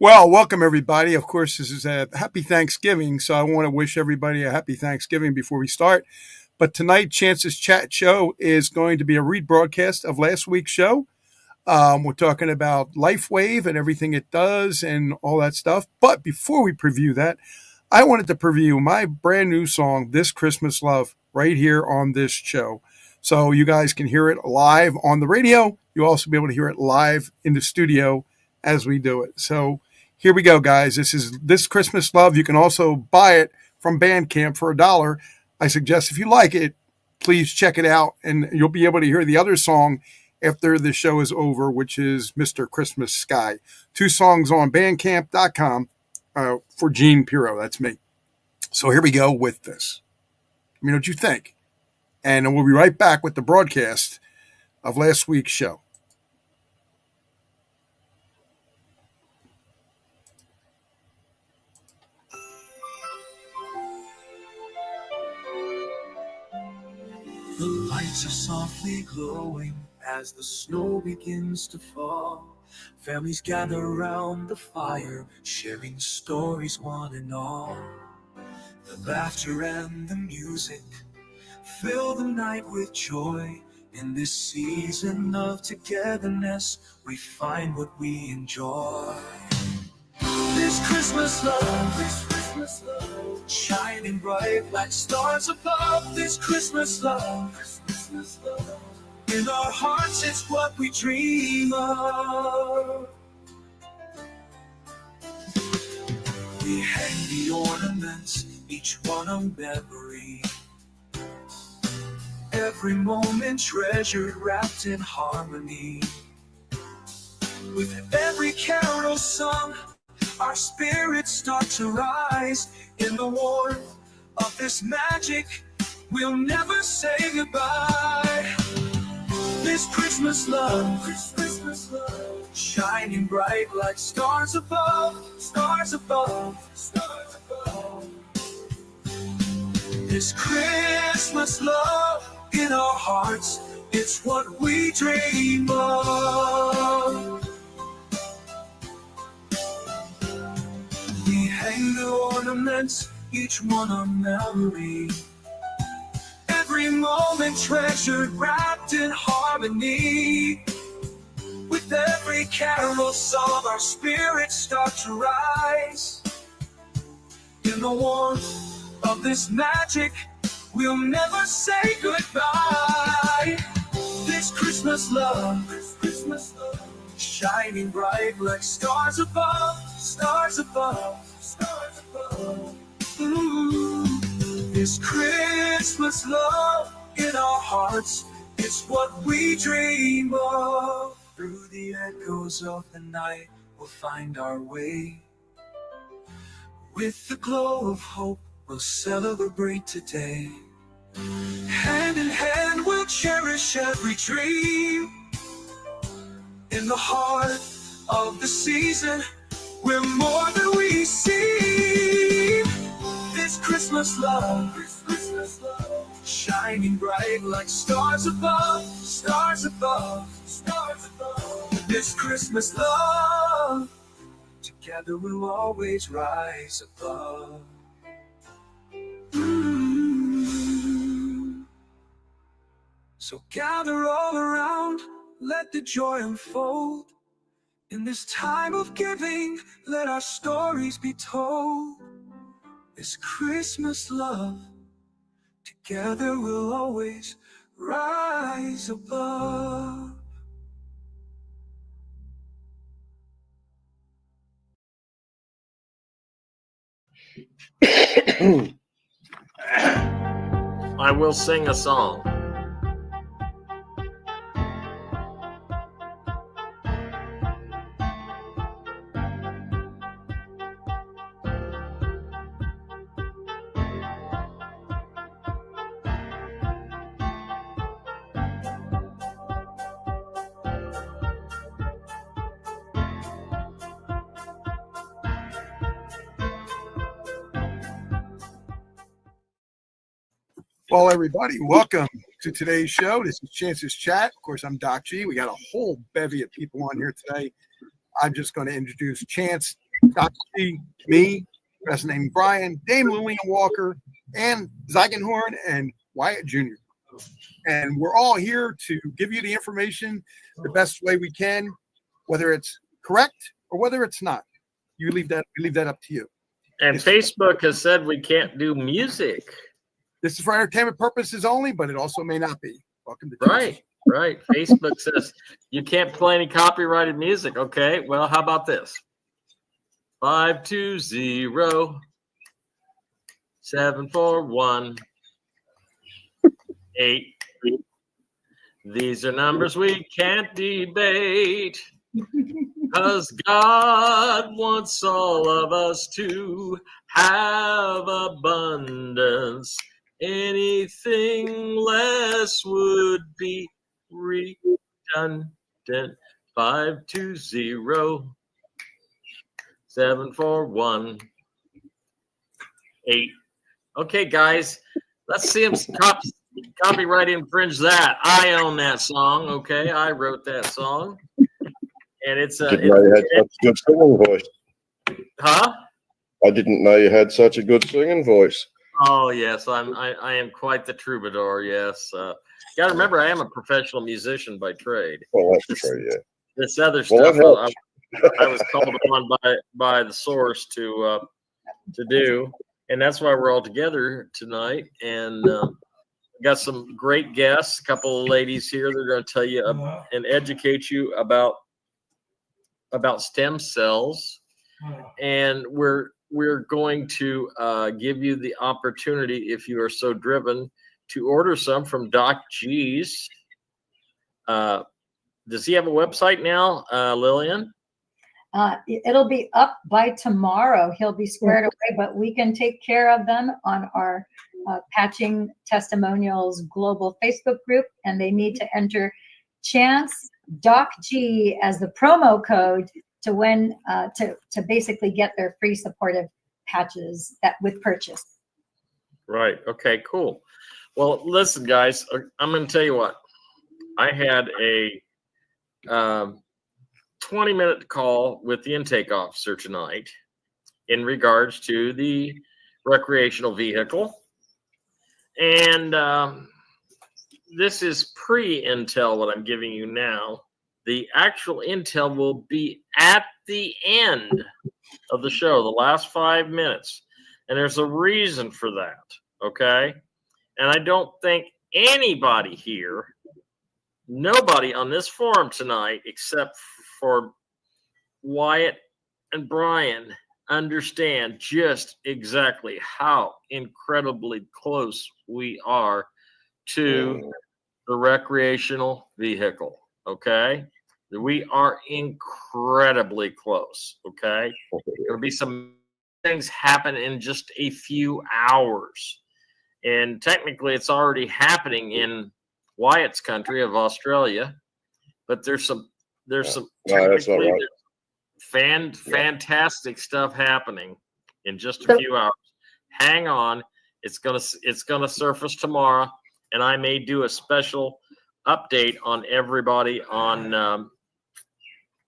Well, welcome everybody. Of course, this is a happy Thanksgiving, so I want to wish everybody a happy Thanksgiving before we start. But tonight, Chance's Chat Show is going to be a rebroadcast of last week's show. We're talking about LifeWave and everything it does and all that stuff. But before we preview that, I wanted to preview my brand new song, This Christmas Love, right here on this show. So you guys can hear it live on the radio. You'll also be able to hear it live in the studio as we do it. So here we go, guys. This is This Christmas Love. You can also buy it from Bandcamp for $1. I suggest if you like it, please check it out, and you'll be able to hear the other song after the show is over, which is Mr. Christmas Sky. 2 songs on bandcamp.com for Gene Pirro. That's me. So here we go with this. Let me know what you think. And we'll be right back with the broadcast of last week's show. The lights are softly glowing as the snow begins to fall. Families gather around the fire, sharing stories one and all. The laughter and the music fill the night with joy. In this season of togetherness, we find what we enjoy. This Christmas love, shining bright like stars above. This Christmas love, in our hearts it's what we dream of. We hang the ornaments, each one a memory. Every moment treasured, wrapped in harmony. With every carol sung, our spirits start to rise. In the warmth of this magic, we'll never say goodbye. This Christmas love, shining bright like stars above, stars above, stars above. This Christmas love in our hearts, it's what we dream of. We hang the ornaments, each one a memory. Every moment treasured, wrapped in harmony. With every carol song, our spirits start to rise. In the warmth of this magic, we'll never say goodbye. This Christmas love, shining bright like stars above, stars above, stars above. Ooh. This Christmas love in our hearts, it's what we dream of. Through the echoes of the night, we'll find our way. With the glow of hope, we'll celebrate today. Hand in hand, we'll cherish every dream. In the heart of the season, we're more than we seem. This Christmas love, shining bright like stars above, stars above, stars above. This Christmas love, together we'll always rise above. So gather all around, let the joy unfold. In this time of giving, let our stories be told. This Christmas love, together we'll always rise above. I will sing a song. Well, everybody, welcome to today's show. This is Chance's Chat. Of course, I'm Doc G. We got a whole bevy of people on here today. I'm just going to introduce Chance Dr. G, me, best name Brian, Dame Lillian Walker, and Zeigenhorn and Wyatt Jr. And we're all here to give you the information the best way we can, whether it's correct or whether it's not. We leave that up to you. And Facebook has said we can't do music. This is for entertainment purposes only, but it also may not be. Welcome to Right. Facebook says you can't play any copyrighted music. Okay, well, how about this? 520-741-8. These are numbers we can't debate, because God wants all of us to have abundance. Anything less would be redundant. 520-741-8. Okay, guys, let's see him copyright infringe that. I own that song. Okay, I wrote that song, and it's a. Didn't know you had such a good singing voice. Huh? I didn't know you had such a good singing voice. Oh yes, I am quite the troubadour. Yes, got to remember I am a professional musician by trade. Well, that's true. Yeah. This other Well, stuff I was called upon by the source to do, and that's why we're all together tonight. And got some great guests, a couple of ladies here. They're going to tell you and educate you about stem cells, and we're going to give you the opportunity, if you are so driven, to order some from Doc G's. Does he have a website now, Lillian? It'll be up by tomorrow. He'll be squared away, but we can take care of them on our Patching Testimonials Global Facebook group, and they need to enter Chance Doc G as the promo code to win to basically get their free supportive patches that with purchase. Right. Okay, cool. Well, listen, guys, I'm going to tell you what. I had a 20-minute call with the intake officer tonight in regards to the recreational vehicle. And this is pre-intel, what I'm giving you now. The actual intel will be at the end of the show, the last 5 minutes. And there's a reason for that, okay? And I don't think anybody here, nobody on this forum tonight, except for Wyatt and Brian, understand just exactly how incredibly close we are to the recreational vehicle, okay? We are incredibly close, okay? There'll be some things happen in just a few hours. And technically it's already happening in Wyatt's country of Australia, but there's some that's not right. Fantastic stuff happening in just a few hours. Hang on, it's gonna surface tomorrow, and I may do a special update on everybody on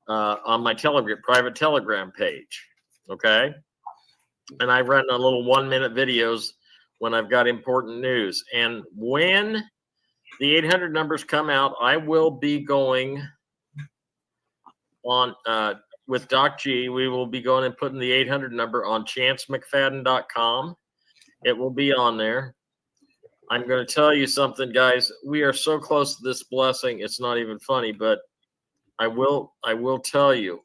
my private Telegram page. Okay, and I run a little 1-minute videos when I've got important news, and when the 800 numbers come out, I will be going on with Doc G. We will be going and putting the 800 number on chancemcfadden.com. It will be on there. I'm going to tell you something, guys. We are so close to this blessing. It's not even funny, but I will tell you.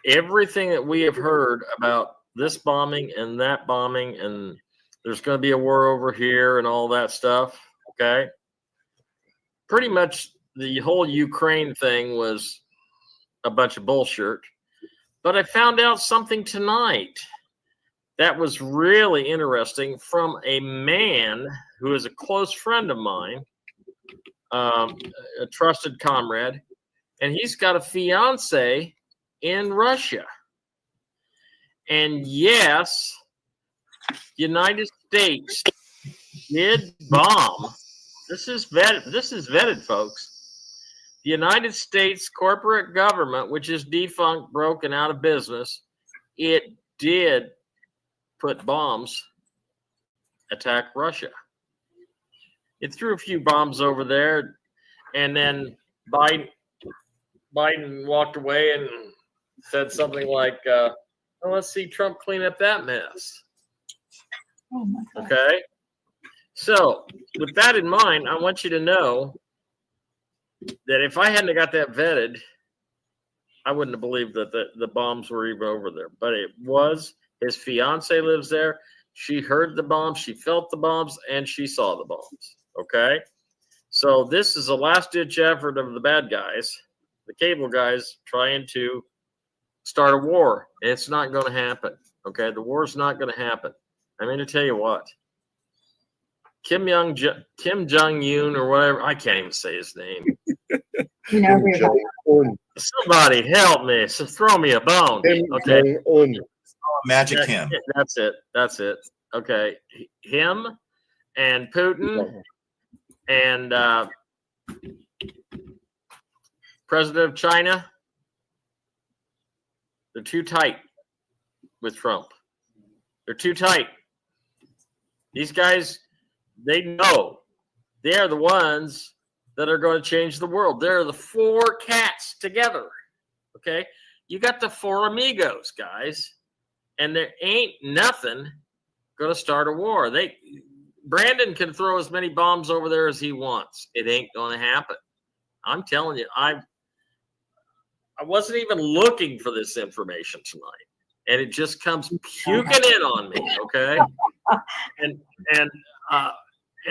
Everything that we have heard about this bombing and that bombing, and there's going to be a war over here and all that stuff, okay? Pretty much the whole Ukraine thing was a bunch of bullshit. But I found out something tonight that was really interesting from a man who is a close friend of mine, a trusted comrade, and he's got a fiance in Russia. And yes, United States did bomb. This is vetted, folks. the United States corporate government, which is defunct, broken, out of business, it did put bombs, attack Russia. It threw a few bombs over there, and then Biden walked away and said something like, well, let's see Trump clean up that mess. Oh my God. Okay? So, with that in mind, I want you to know that if I hadn't got that vetted, I wouldn't have believed that the bombs were even over there. But it was. His fiance lives there. She heard the bombs, she felt the bombs, and she saw the bombs. Okay? So this is a last-ditch effort of the bad guys, the cable guys, trying to start a war. It's not going to happen. Okay? The war's not going to happen. I'm going to tell you what. Kim Jong-un or whatever, I can't even say his name. You know who you're talking Jong-un. Somebody help me. So throw me a bone. Kim Okay. Jong-un. Magic Kim. That's it. Okay. Him and Putin and President of China, they're too tight with Trump. They're too tight. These guys, they know they are the ones that are going to change the world. They're the four cats together. Okay? You got the four amigos, guys, and there ain't nothing going to start a war. Brandon can throw as many bombs over there as he wants. It ain't going to happen. I'm telling you, I wasn't even looking for this information tonight, and it just comes puking in on me. Okay, and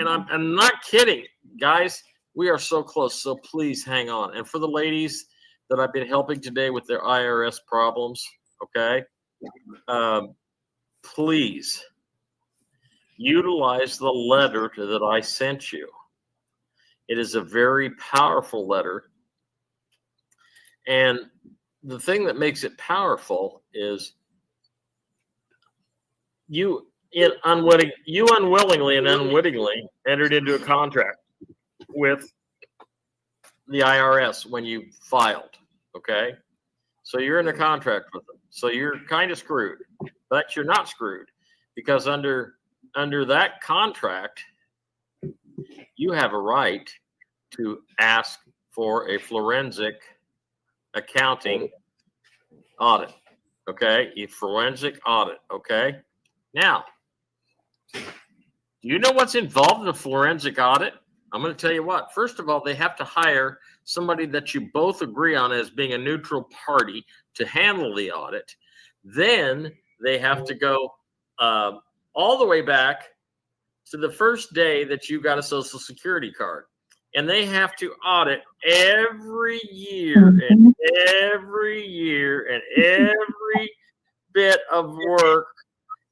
I'm not kidding, guys. We are so close. So please hang on. And for the ladies that I've been helping today with their IRS problems, okay, please utilize the letter that I sent you. It is a very powerful letter. And the thing that makes it powerful is you unwillingly and unwittingly entered into a contract with the IRS when you filed, okay? So you're in a contract with them. So you're kind of screwed, but you're not screwed because under that contract, you have a right to ask for a forensic accounting audit, okay? A forensic audit, okay? Now, do you know what's involved in a forensic audit? I'm going to tell you what. First of all, they have to hire somebody that you both agree on as being a neutral party to handle the audit. Then they have to go all the way back to the first day that you got a Social Security card. And they have to audit every year and every year and every bit of work.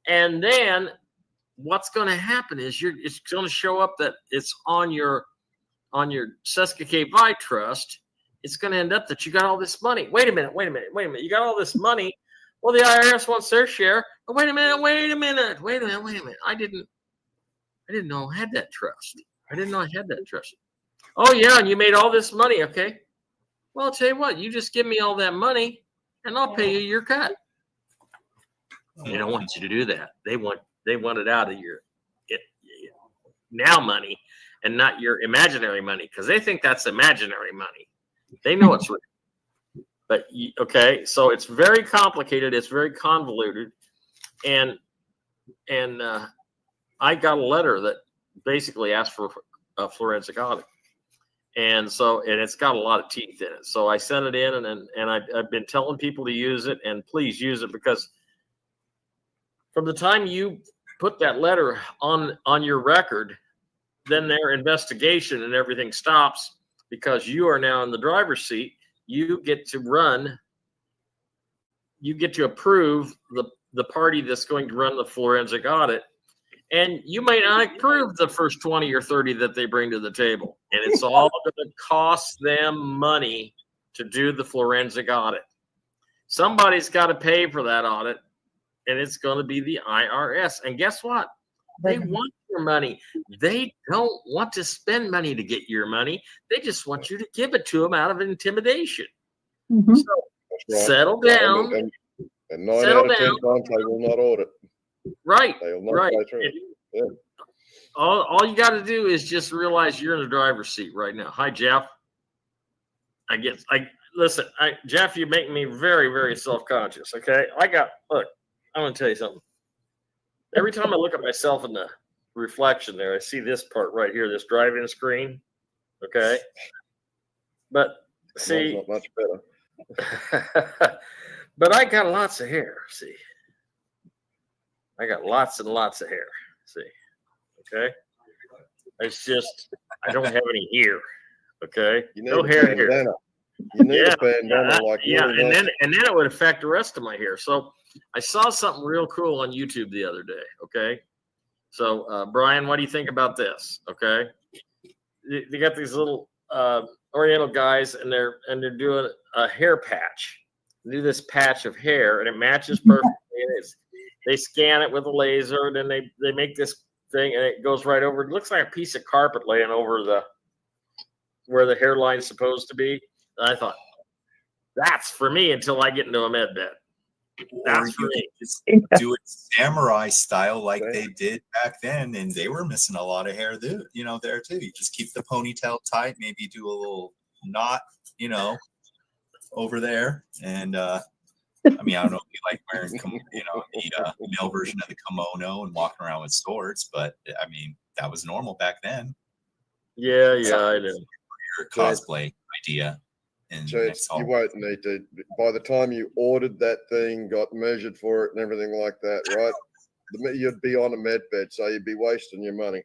And then what's going to happen is it's going to show up that it's on your Seskake Trust. It's going to end up that you got all this money. Wait a minute. You got all this money. Well, the IRS wants their share. But wait a minute. I didn't know I had that trust. Oh, yeah, and you made all this money, okay? Well, I'll tell you what, you just give me all that money, and I'll pay you your cut. They don't want you to do that. They want it out of your now money and not your imaginary money because they think that's imaginary money. They know it's real. But, okay, so it's very complicated. It's very convoluted. And I got a letter that basically asked for a forensic audit. And it's got a lot of teeth in it. So I sent it in and I've been telling people to use it, and please use it because from the time you put that letter on your record, then their investigation and everything stops because you are now in the driver's seat. You get to approve the party that's going to run the forensic audit. And you may not approve the first 20 or 30 that they bring to the table. And it's all going to cost them money to do the forensic audit. Somebody's got to pay for that audit, and it's going to be the IRS. And guess what? They want your money. They don't want to spend money to get your money. They just want you to give it to them out of intimidation. Mhm. So That's right. settle down. And 9 Settle out of 10 down. times they will not audit. Right. They will not Right. go through it. Yeah. All you got to do is just realize you're in the driver's seat right now. Hi, Jeff. Listen, Jeff, you make me very, very self-conscious. Okay. Look, I'm going to tell you something. Every time I look at myself in the reflection there, I see this part right here, this driving screen. Okay. But see, Mine's not much better. but I got lots of hair. See, I got lots and lots of hair. See, okay. It's just, I don't have any hair. Okay. You need No a hair here. bandana. You need a bandana like and then it would affect the rest of my hair. So I saw something real cool on YouTube the other day. Okay, so Brian, what do you think about this? Okay, they got these little Oriental guys, and they're doing a hair patch. They do this patch of hair, and it matches perfectly. And they scan it with a laser, and then they make this thing, and it goes right over. It looks like a piece of carpet laying over where the hairline's supposed to be. And I thought, that's for me until I get into a med bed. That's for me. Just do it samurai style like they did back then, and they were missing a lot of hair there, there too. You just keep the ponytail tight, maybe do a little knot, over there. And I mean, I don't know if you like wearing, the male version of the kimono and walking around with swords, but I mean, that was normal back then. Yeah, I know. Your cosplay idea. So you won't need to, by the time you ordered that thing, got measured for it and everything like that, right? You'd be on a med bed, so you'd be wasting your money.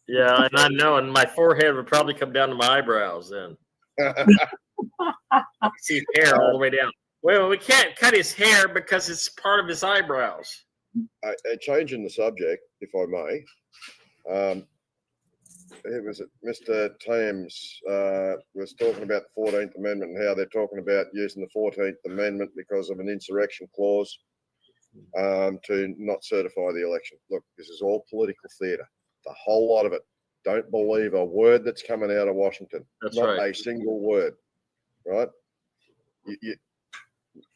Yeah, and I know, and my forehead would probably come down to my eyebrows then. See hair all the way down. Well, we can't cut his hair because it's part of his eyebrows. Changing the subject, if I may. It was Mr. Thames was talking about the 14th Amendment and how they're talking about using the 14th Amendment because of an insurrection clause to not certify the election. Look, this is all political theatre, the whole lot of it. Don't believe a word that's coming out of Washington. That's not right. a single word, right?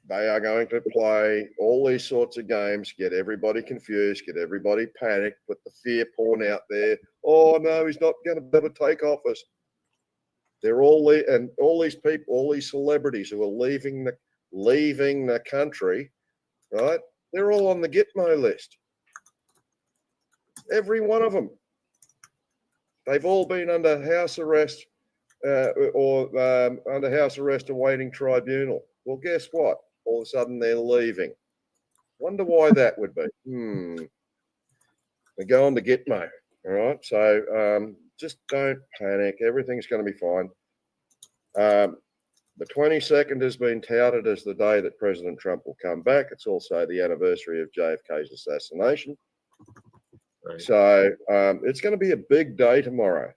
They are going to play all these sorts of games, get everybody confused, get everybody panicked, put the fear porn out there. Oh no, he's not going to be able to take office. They're all and all these people, all these celebrities who are leaving the country, right? They're all on the Gitmo list. Every one of them. They've all been under house arrest or under house arrest awaiting tribunal. Well, guess what? All of a sudden they're leaving. Wonder why that would be. They're going to Gitmo. All right. So just don't panic. Everything's going to be fine. The 22nd has been touted as the day that President Trump will come back. It's also the anniversary of JFK's assassination. Right. So it's going to be a big day tomorrow.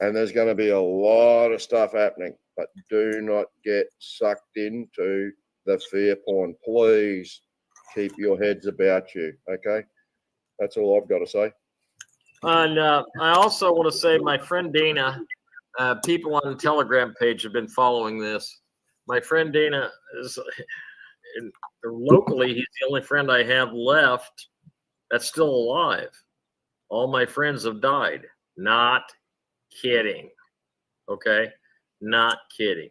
And there's going to be a lot of stuff happening. But do not get sucked into the fear porn. Please keep your heads about you. Okay? That's all I've got to say. And I also want to say my friend Dana, people on the Telegram page have been following this. My friend Dana is locally, he's the only friend I have left that's still alive. All my friends have died. Not kidding. Okay? Not kidding.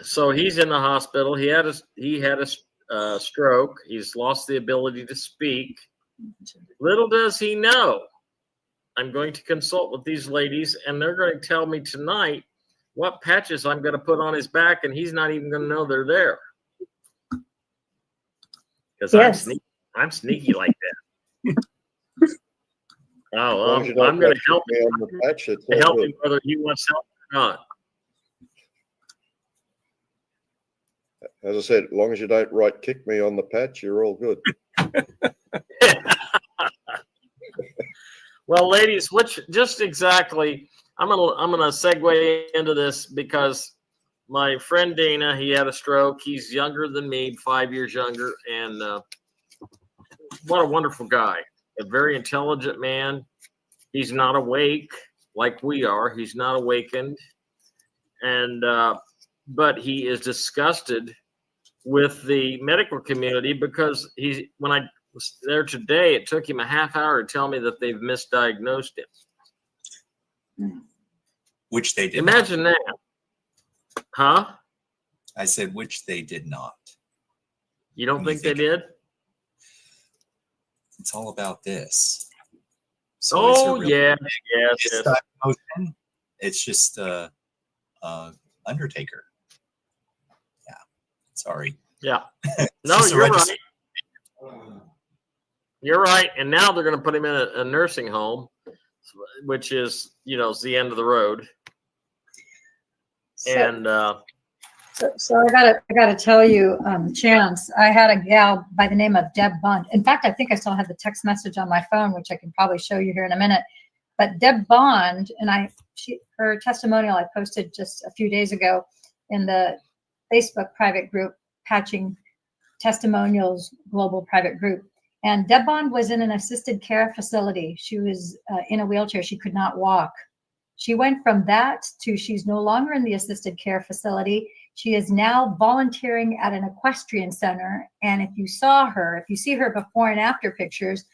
So he's in the hospital. He had a stroke. He's lost the ability to speak. Little does he know, I'm going to consult with these ladies, and they're going to tell me tonight what patches I'm going to put on his back, and he's not even going to know they're there. Because I'm sneaky like that. Oh, I'm going to help him whether he wants help or not. As I said, as long as you don't right kick me on the patch, you're all good. Well, ladies, just exactly, I'm gonna segue into this because my friend Dana, he had a stroke. He's younger than me, 5 years younger, and what a wonderful guy. A very intelligent man. He's not awake like we are. He's not awakened. And, but he is disgusted with the medical community because when I was there today, it took him a half hour to tell me that they've misdiagnosed him. Which they did. Imagine not. that. Huh? I said, which they did not. You don't think they did? It's all about this. So oh, yes. It's just Undertaker. Yeah. Sorry. Yeah. No, you're right. You're right. And now they're going to put him in a nursing home, which is, is the end of the road. So I gotta tell you, Chance, I had a gal by the name of Deb Bond. In fact, I think I still have the text message on my phone, which I can probably show you here in a minute. But Deb Bond, and her testimonial I posted just a few days ago in the Facebook private group, Patching Testimonials Global Private Group. And Deb Bond was in an assisted care facility. She was in a wheelchair. She could not walk. She went from that to she's no longer in the assisted care facility. She is now volunteering at an equestrian center. And if you see her before and after pictures,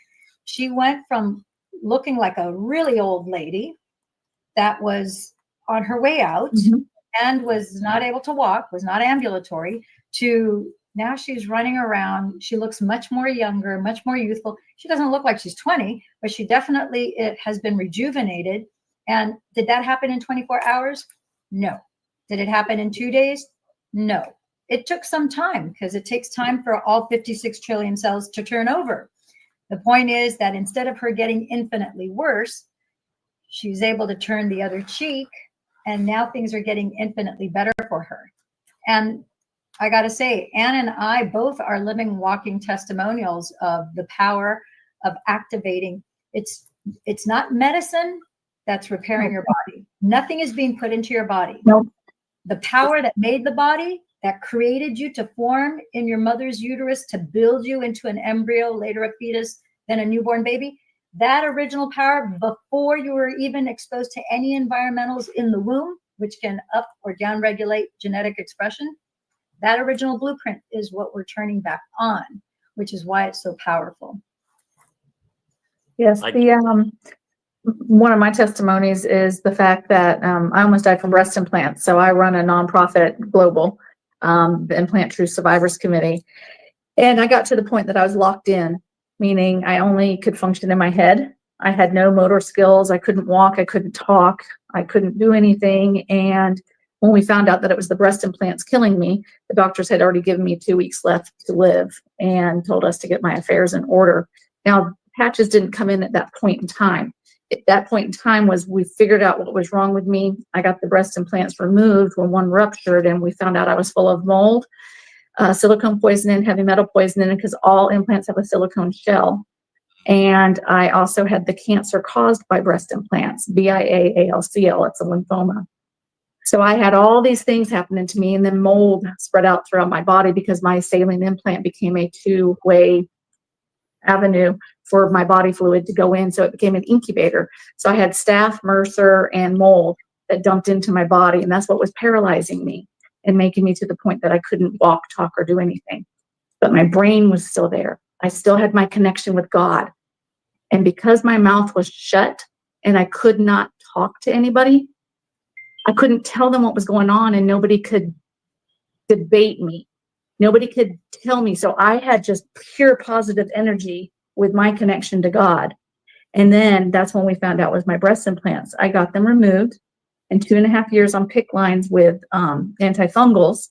she went from looking like a really old lady that was on her way out and was not able to walk, was not ambulatory, to now she's running around. She looks much more younger, much more youthful. She doesn't look like she's 20, but she definitely has been rejuvenated. And did that happen in 24 hours? No. Did it happen in 2 days? No. It took some time because it takes time for all 56 trillion cells to turn over. The point is that instead of her getting infinitely worse, she's able to turn the other cheek, and now things are getting infinitely better for her. And I got to say, Ann and I both are living, walking testimonials of the power of activating. It's not medicine that's repairing your body. Nothing is being put into your body. Nope. The power that made the body, that created you to form in your mother's uterus, to build you into an embryo, later a fetus, then a newborn baby, that original power before you were even exposed to any environmentals in the womb, which can up or down regulate genetic expression, that original blueprint is what we're turning back on, which is why it's so powerful. Yes, one of my testimonies is the fact that I almost died from breast implants. So I run a nonprofit global, the Implant Truth Survivors Committee. And I got to the point that I was locked in, meaning I only could function in my head. I had no motor skills. I couldn't walk. I couldn't talk. I couldn't do anything. And when we found out that it was the breast implants killing me, the doctors had already given me 2 weeks left to live and told us to get my affairs in order. Now, patches didn't come in at that point in time. At that point in time was we figured out what was wrong with me. I got the breast implants removed when one ruptured, and we found out I was full of mold, silicone poisoning, heavy metal poisoning, because all implants have a silicone shell. And I also had the cancer caused by breast implants, BIA-ALCL. It's a lymphoma. So I had all these things happening to me, and then mold spread out throughout my body because my saline implant became a two-way avenue for my body fluid to go in. So it became an incubator. So I had staph, MRSA, and mold that dumped into my body. And that's what was paralyzing me and making me to the point that I couldn't walk, talk, or do anything. But my brain was still there. I still had my connection with God. And because my mouth was shut and I could not talk to anybody, I couldn't tell them what was going on, and nobody could debate me. Nobody could tell me. So I had just pure positive energy with my connection to God. And then that's when we found out was my breast implants. I got them removed, and 2.5 years on PICC lines with antifungals.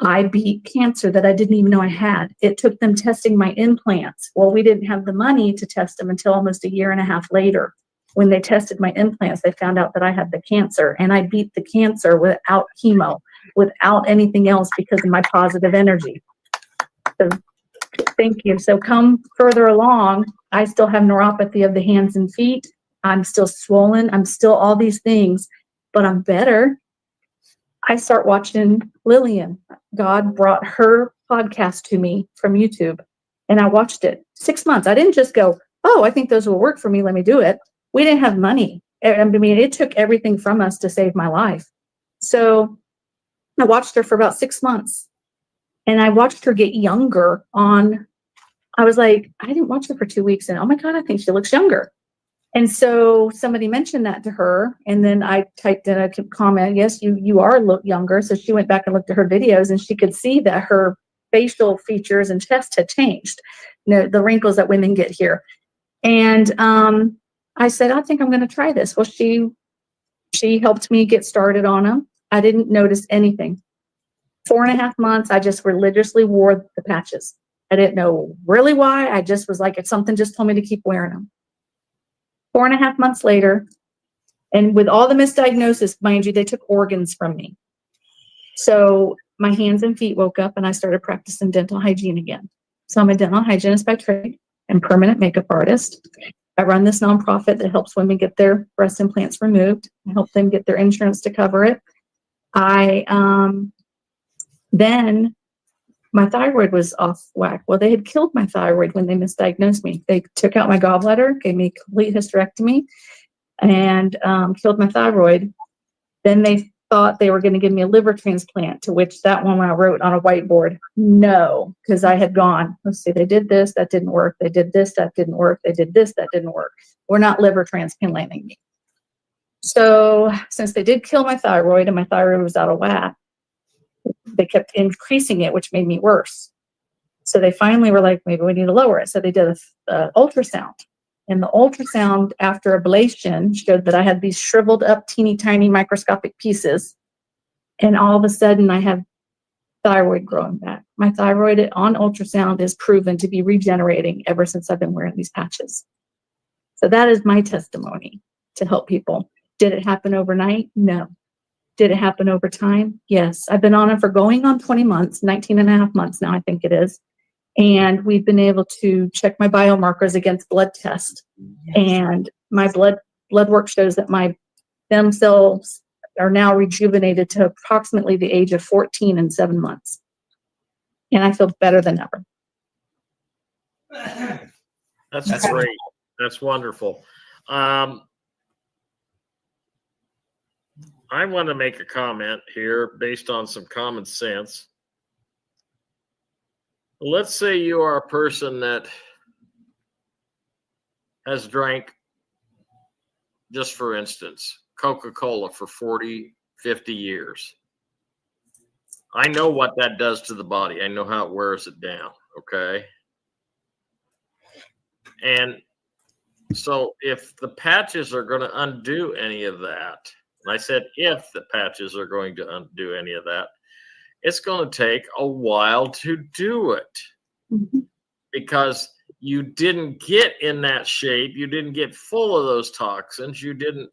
I beat cancer that I didn't even know I had. It took them testing my implants. Well, we didn't have the money to test them until almost 1.5 years later. When they tested my implants, they found out that I had the cancer, and I beat the cancer without chemo, without anything else, because of my positive energy. So thank you. So come further along, I still have neuropathy of the hands and feet. I'm still swollen. I'm still all these things, but I'm better. I start watching Lillian. God brought her podcast to me from YouTube, And I watched it 6 months. I didn't just go, oh, I think those will work for me. Let me do it. We didn't have money. I mean, it took everything from us to save my life. So I watched her for about 6 months, and I watched her get younger I was like, I didn't watch her for 2 weeks, and oh my God, I think she looks younger. And so somebody mentioned that to her, and then I typed in a comment, yes, you are look younger. So she went back and looked at her videos, and she could see that her facial features and chest had changed, the wrinkles that women get here. And I said, I think I'm going to try this. Well, she helped me get started on them. I didn't notice anything. 4.5 months, I just religiously wore the patches. I didn't know really why. I just was like, if something just told me to keep wearing them. 4.5 months later, and with all the misdiagnosis, mind you, they took organs from me. So my hands and feet woke up, and I started practicing dental hygiene again. So I'm a dental hygienist by trade and permanent makeup artist. I run this nonprofit that helps women get their breast implants removed. I help them get their insurance to cover it. Then my thyroid was off whack. Well, they had killed my thyroid when they misdiagnosed me. They took out my gallbladder, gave me a complete hysterectomy, and killed my thyroid. Then they thought they were going to give me a liver transplant, to which that one I wrote on a whiteboard, no, because I had gone, let's see, they did this, that didn't work. They did this, that didn't work. They did this, that didn't work. We're not liver transplanting me. So since they did kill my thyroid and my thyroid was out of whack, they kept increasing it, which made me worse. So they finally were like, maybe we need to lower it. So they did an ultrasound. And the ultrasound after ablation showed that I had these shriveled up teeny tiny microscopic pieces. And all of a sudden I have thyroid growing back. My thyroid on ultrasound is proven to be regenerating ever since I've been wearing these patches. So that is my testimony to help people. Did it happen overnight? No. Did it happen over time? Yes. I've been on it for going on 20 months, 19 and a half months now, I think it is. And we've been able to check my biomarkers against blood tests. And my blood work shows that my stem cells are now rejuvenated to approximately the age of 14 and 7 months. And I feel better than ever. That's great. That's wonderful. I want to make a comment here based on some common sense. Let's say you are a person that has drank, just for instance, Coca-Cola for 40, 50 years. I know what that does to the body. I know how it wears it down, okay? And so if the patches are going to undo any of that, and I said if the patches are going to undo any of that, it's going to take a while to do it. Mm-hmm. Because you didn't get in that shape. You didn't get full of those toxins. You didn't.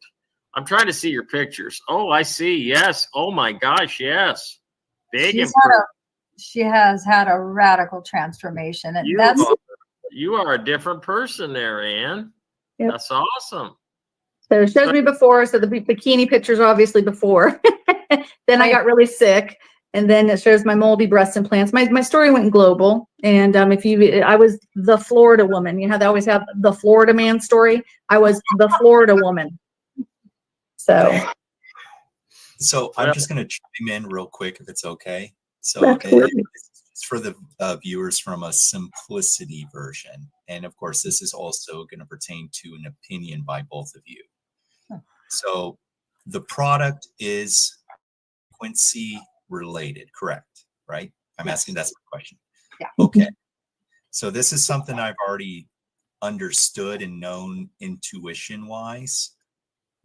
I'm trying to see your pictures. Oh, I see. Yes. Oh my gosh. Yes. Big improvement. She has had a radical transformation. And you are a different person there, Ann. Yep. That's awesome. So it shows me before. So the bikini pictures are obviously before. Then I got really sick. And then it shows my moldy breast implants. My story went global. And I was the Florida woman. You know how they always have the Florida man story? I was the Florida woman. So I'm just going to chime in real quick if it's okay. So it's for the viewers from a simplicity version. And of course, this is also going to pertain to an opinion by both of you. So the product is frequency related, correct? Right? I'm asking, that's my question. Yeah. Okay. So this is something I've already understood and known intuition wise,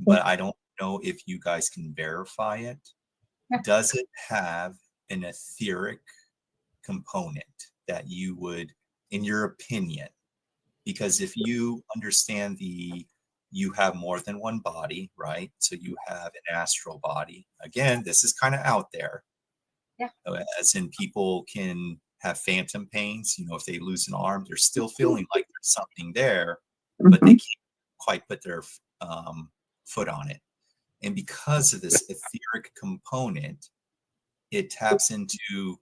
but I don't know if you guys can verify it. Does it have an etheric component that you would, in your opinion, because if you understand you have more than one body, right? So you have an astral body. Again, this is kind of out there. Yeah. As in, people can have phantom pains. You know, if they lose an arm, they're still feeling like there's something there, but they can't quite put their foot on it. And because of this etheric component, it taps into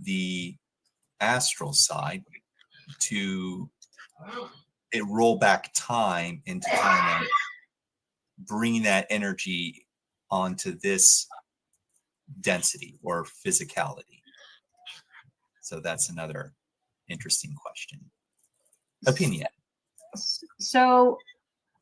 the astral side, to roll back time into kind of bringing that energy onto this density or physicality. So that's another interesting question. Opinion. So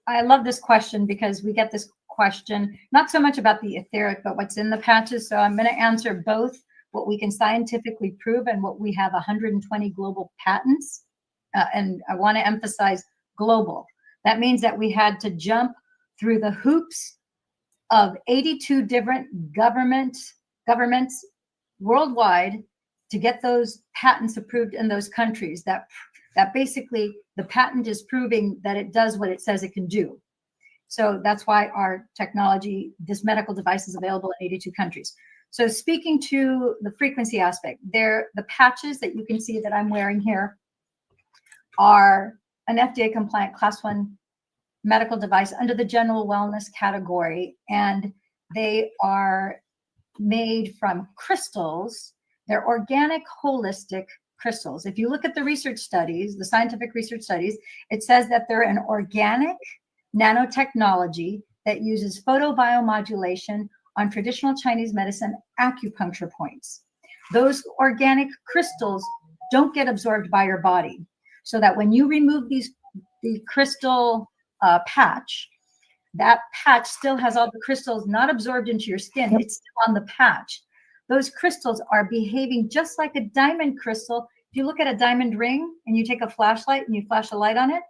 I love this question because we get this question, not so much about the etheric, but what's in the patches. So I'm going to answer both what we can scientifically prove and what we have 120 global patents. And I want to emphasize global. That means that we had to jump through the hoops of 82 different governments worldwide to get those patents approved in those countries. That basically the patent is proving that it does what it says it can do. So that's why our technology, this medical device, is available in 82 countries. So speaking to the frequency aspect, the patches that you can see that I'm wearing here are an FDA compliant class 1 medical device under the general wellness category, and they are made from crystals. They're organic, holistic crystals. If you look at the research studies, the scientific research studies, it says that they're an organic nanotechnology that uses photobiomodulation on traditional Chinese medicine acupuncture points. Those organic crystals don't get absorbed by your body, so that when you remove the crystal patch, that patch still has all the crystals not absorbed into your skin. It's still on the patch. Those crystals are behaving just like a diamond crystal. If you look at a diamond ring and you take a flashlight and you flash a light on it,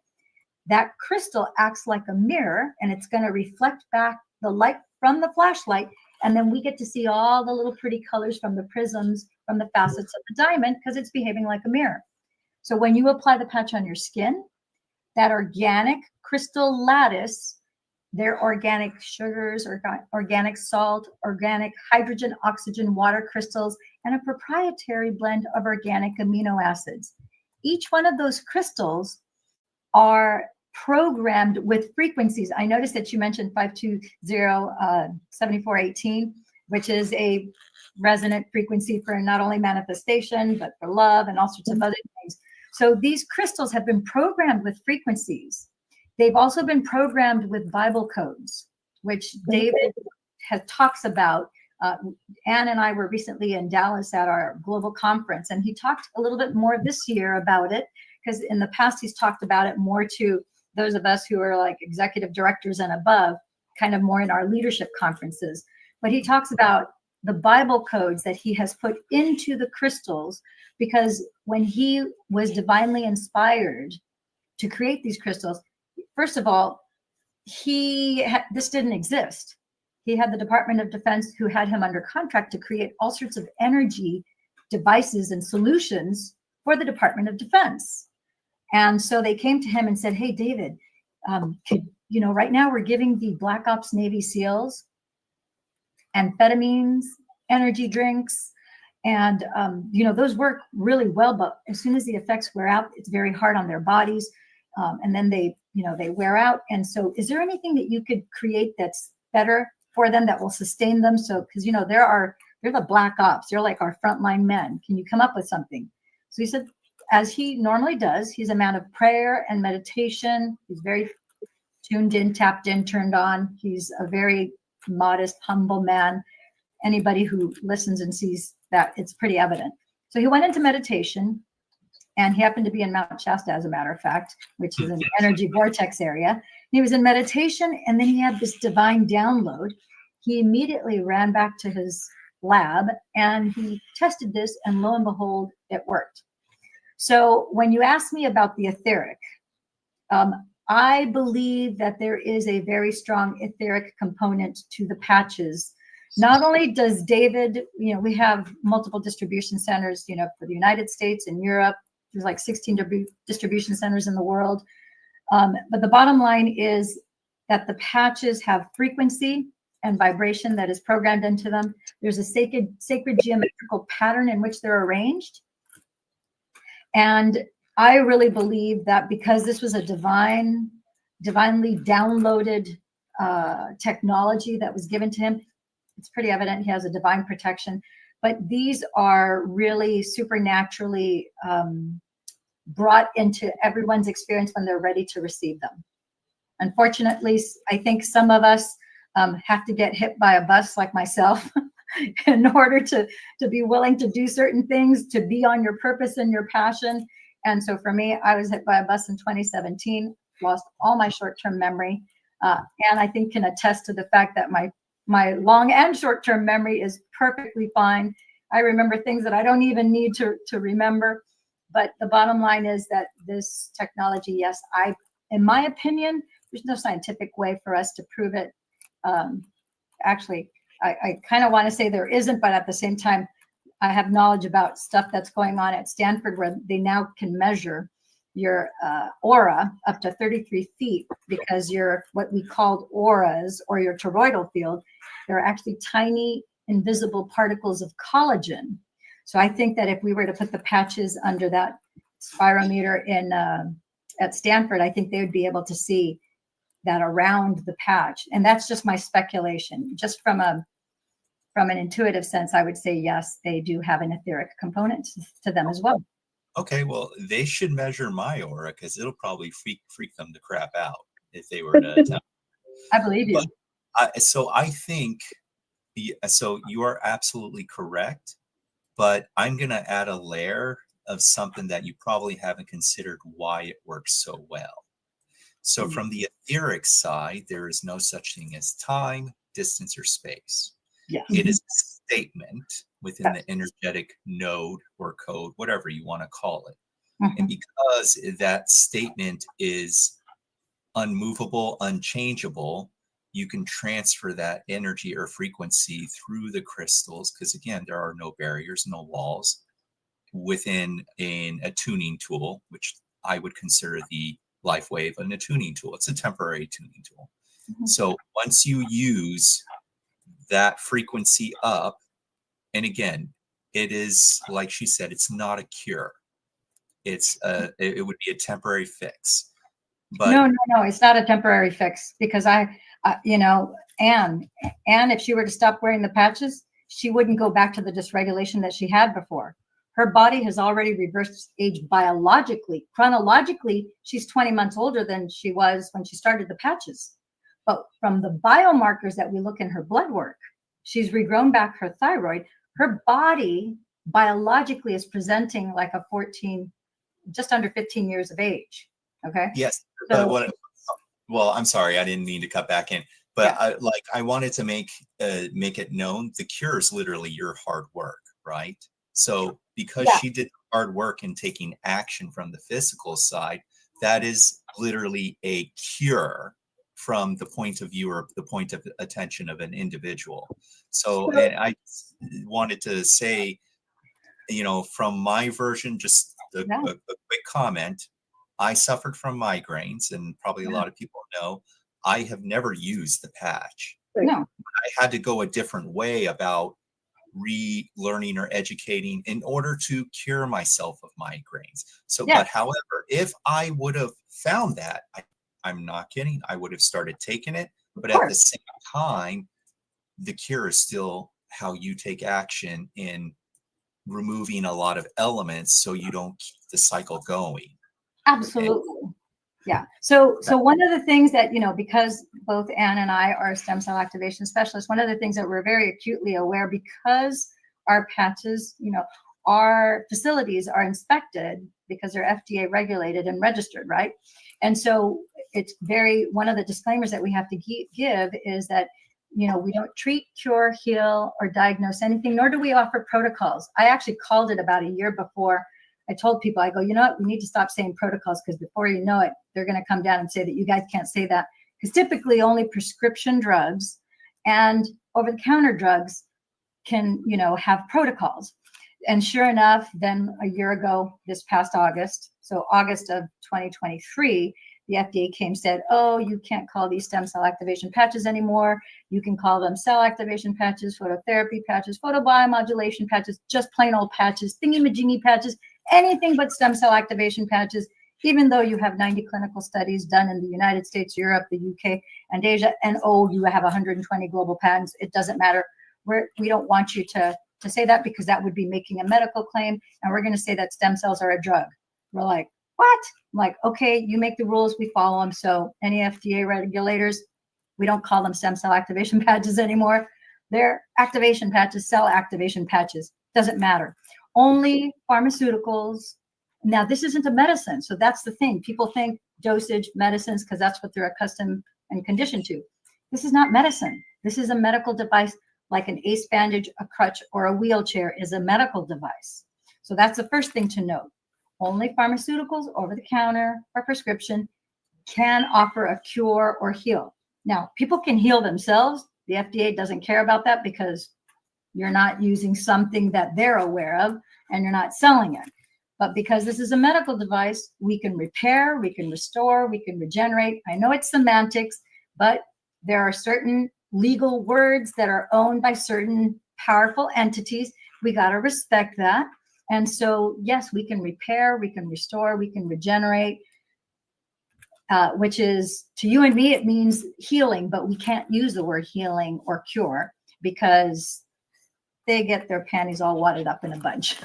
that crystal acts like a mirror, and it's going to reflect back the light from the flashlight. And then we get to see all the little pretty colors from the prisms, from the facets of the diamond, because it's behaving like a mirror. So when you apply the patch on your skin, that organic crystal lattice, their organic sugars, organic salt, organic hydrogen, oxygen, water crystals, and a proprietary blend of organic amino acids. Each one of those crystals are programmed with frequencies. I noticed that you mentioned 520-7418, which is a resonant frequency for not only manifestation, but for love and all sorts of other things. So these crystals have been programmed with frequencies. They've also been programmed with Bible codes, which David talks about. Ann and I were recently in Dallas at our global conference, and he talked a little bit more this year about it, because in the past he's talked about it more to those of us who are like executive directors and above, kind of more in our leadership conferences. But he talks about the Bible codes that he has put into the crystals, because when he was divinely inspired to create these crystals, first of all, this didn't exist. He had the Department of Defense who had him under contract to create all sorts of energy devices and solutions for the Department of Defense. And so they came to him and said, hey, David, right now we're giving the Black Ops Navy SEALs amphetamines, energy drinks, and those work really well, but as soon as the effects wear out, it's very hard on their bodies. And then they wear out. And so is there anything that you could create that's better for them, that will sustain them? So, because, they're the Black Ops. They're like our frontline men. Can you come up with something? So he said, as he normally does, he's a man of prayer and meditation. He's very tuned in, tapped in, turned on. He's a very modest, humble man. Anybody who listens and sees that, it's pretty evident. So he went into meditation, and he happened to be in Mount Shasta, as a matter of fact, which is an energy vortex area. He was in meditation, and then he had this divine download. He immediately ran back to his lab, and he tested this, and lo and behold, it worked. So when you ask me about the etheric, I believe that there is a very strong etheric component to the patches. Not only does David, we have multiple distribution centers, for the United States and Europe. There's like 16 distribution centers in the world. But the bottom line is that the patches have frequency and vibration that is programmed into them. There's a sacred geometrical pattern in which they're arranged. And I really believe that because this was a divinely downloaded technology that was given to him, it's pretty evident he has a divine protection. But these are really supernaturally brought into everyone's experience when they're ready to receive them. Unfortunately, I think some of us have to get hit by a bus like myself in order to be willing to do certain things, to be on your purpose and your passion. And so for me, I was hit by a bus in 2017, lost all my short-term memory, and I think can attest to the fact that my long and short-term memory is perfectly fine. I remember things that I don't even need to remember. But the bottom line is that this technology, yes, in my opinion, there's no scientific way for us to prove it. Actually, I kind of want to say there isn't, but at the same time, I have knowledge about stuff that's going on at Stanford where they now can measure your aura up to 33 feet because your what we called auras or your toroidal field, they're actually tiny invisible particles of collagen. So I think that if we were to put the patches under that spirometer at Stanford, I think they would be able to see that around the patch. And that's just my speculation. Just from an intuitive sense, I would say, yes, they do have an etheric component to them as well. Okay, well, they should measure my aura because it'll probably freak them to crap out if they were to attempt. I believe you. So I think, so you are absolutely correct. But I'm going to add a layer of something that you probably haven't considered why it works so well. So from the etheric side, there is no such thing as time, distance, or space. Yes. It is a statement within the energetic node or code, whatever you want to call it. And because that statement is unmovable, unchangeable, you can transfer that energy or frequency through the crystals because, again, there are no barriers, no walls within a tuning tool, which I would consider the LifeWave a tuning tool. It's a temporary tuning tool. So once you use that frequency up, and again, it is, like she said, it's not a cure. It would be a temporary fix. But No, it's not a temporary fix because Anne, if she were to stop wearing the patches, she wouldn't go back to the dysregulation that she had before. Her body has already reversed age biologically. Chronologically, she's 20 months older than she was when she started the patches. But from the biomarkers that we look in her blood work, she's regrown back her thyroid. Her body biologically is presenting like a 14, just under 15 years of age. Okay. Yes. So, well, I'm sorry, I didn't mean to cut back in, but I wanted to make it known the cure is literally your hard work, right? So because she did hard work in taking action from the physical side, that is literally a cure from the point of view or the point of attention of an individual. So, and I wanted to say, from my version, just a quick comment. I suffered from migraines, and probably a lot of people know. I have never used the patch. No. I had to go a different way about relearning or educating in order to cure myself of migraines. So, but however, if I would have found that, I'm not kidding, I would have started taking it. But at the same time, the cure is still how you take action in removing a lot of elements so you don't keep the cycle going. Absolutely. Yeah. So one of the things that, because both Anne and I are stem cell activation specialists, one of the things that we're very acutely aware, because our patches, our facilities are inspected because they're FDA regulated and registered, right? And so it's one of the disclaimers that we have to give is that, we don't treat, cure, heal, or diagnose anything, nor do we offer protocols. I actually called it about a year before. I told people, I go, you know what, we need to stop saying protocols because before you know it, they're going to come down and say that you guys can't say that. Because typically only prescription drugs and over-the-counter drugs can, have protocols. And sure enough, then a year ago, this past August, so August of 2023, the FDA came and said, oh, you can't call these stem cell activation patches anymore. You can call them cell activation patches, phototherapy patches, photobiomodulation patches, just plain old patches, thingy-majingy patches, anything but stem cell activation patches, even though you have 90 clinical studies done in the United States, Europe, the UK, and Asia, and you have 120 global patents. It doesn't matter. We don't want you to say that because that would be making a medical claim, and we're going to say that stem cells are a drug. We're like, What? I'm like, okay, you make the rules, we follow them. So any FDA regulators, we don't call them stem cell activation patches anymore. They're activation patches, cell activation patches. Doesn't matter. Only pharmaceuticals. Now, this isn't a medicine. So that's the thing. People think dosage medicines because that's what they're accustomed and conditioned to. This is not medicine. This is a medical device, like an ACE bandage, a crutch, or a wheelchair is a medical device. So that's the first thing to note. Only pharmaceuticals, over the counter or prescription, can offer a cure or heal. Now, people can heal themselves. The FDA doesn't care about that because you're not using something that they're aware of and you're not selling it. But because this is a medical device, we can repair, we can restore, we can regenerate. I know it's semantics, but there are certain legal words that are owned by certain powerful entities. We got to respect that. And so, yes, we can repair, we can restore, we can regenerate, which is, to you and me, it means healing, but we can't use the word healing or cure because they get their panties all wadded up in a bunch.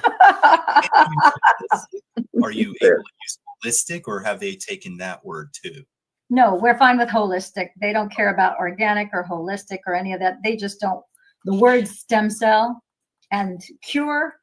Are you able to use holistic, or have they taken that word too? No, we're fine with holistic. They don't care about organic or holistic or any of that. They just don't. The words stem cell and cure,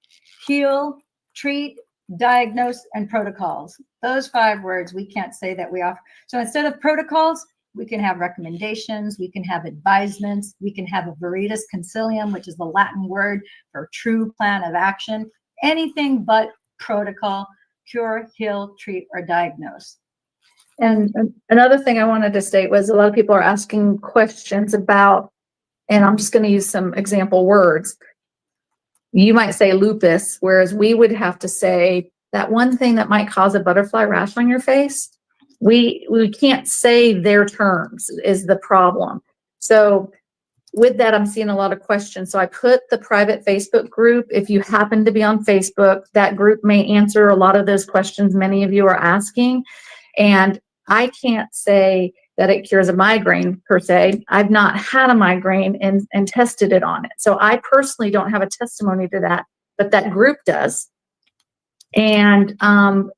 heal, treat, diagnose, and protocols. Those 5 words we can't say that we offer. So instead of protocols, we can have recommendations, we can have advisements, we can have a veritas concilium, which is the Latin word for true plan of action. Anything but protocol, cure, heal, treat, or diagnose. And another thing I wanted to state was a lot of people are asking questions about, and I'm just going to use some example words. You might say lupus, whereas we would have to say that one thing that might cause a butterfly rash on your face. We can't say their terms is the problem. So with that, I'm seeing a lot of questions. So I put the private Facebook group. If you happen to be on Facebook, that group may answer a lot of those questions many of you are asking. And I can't say that it cures a migraine per se. I've not had a migraine and tested it on it. So I personally don't have a testimony to that, but that group does. And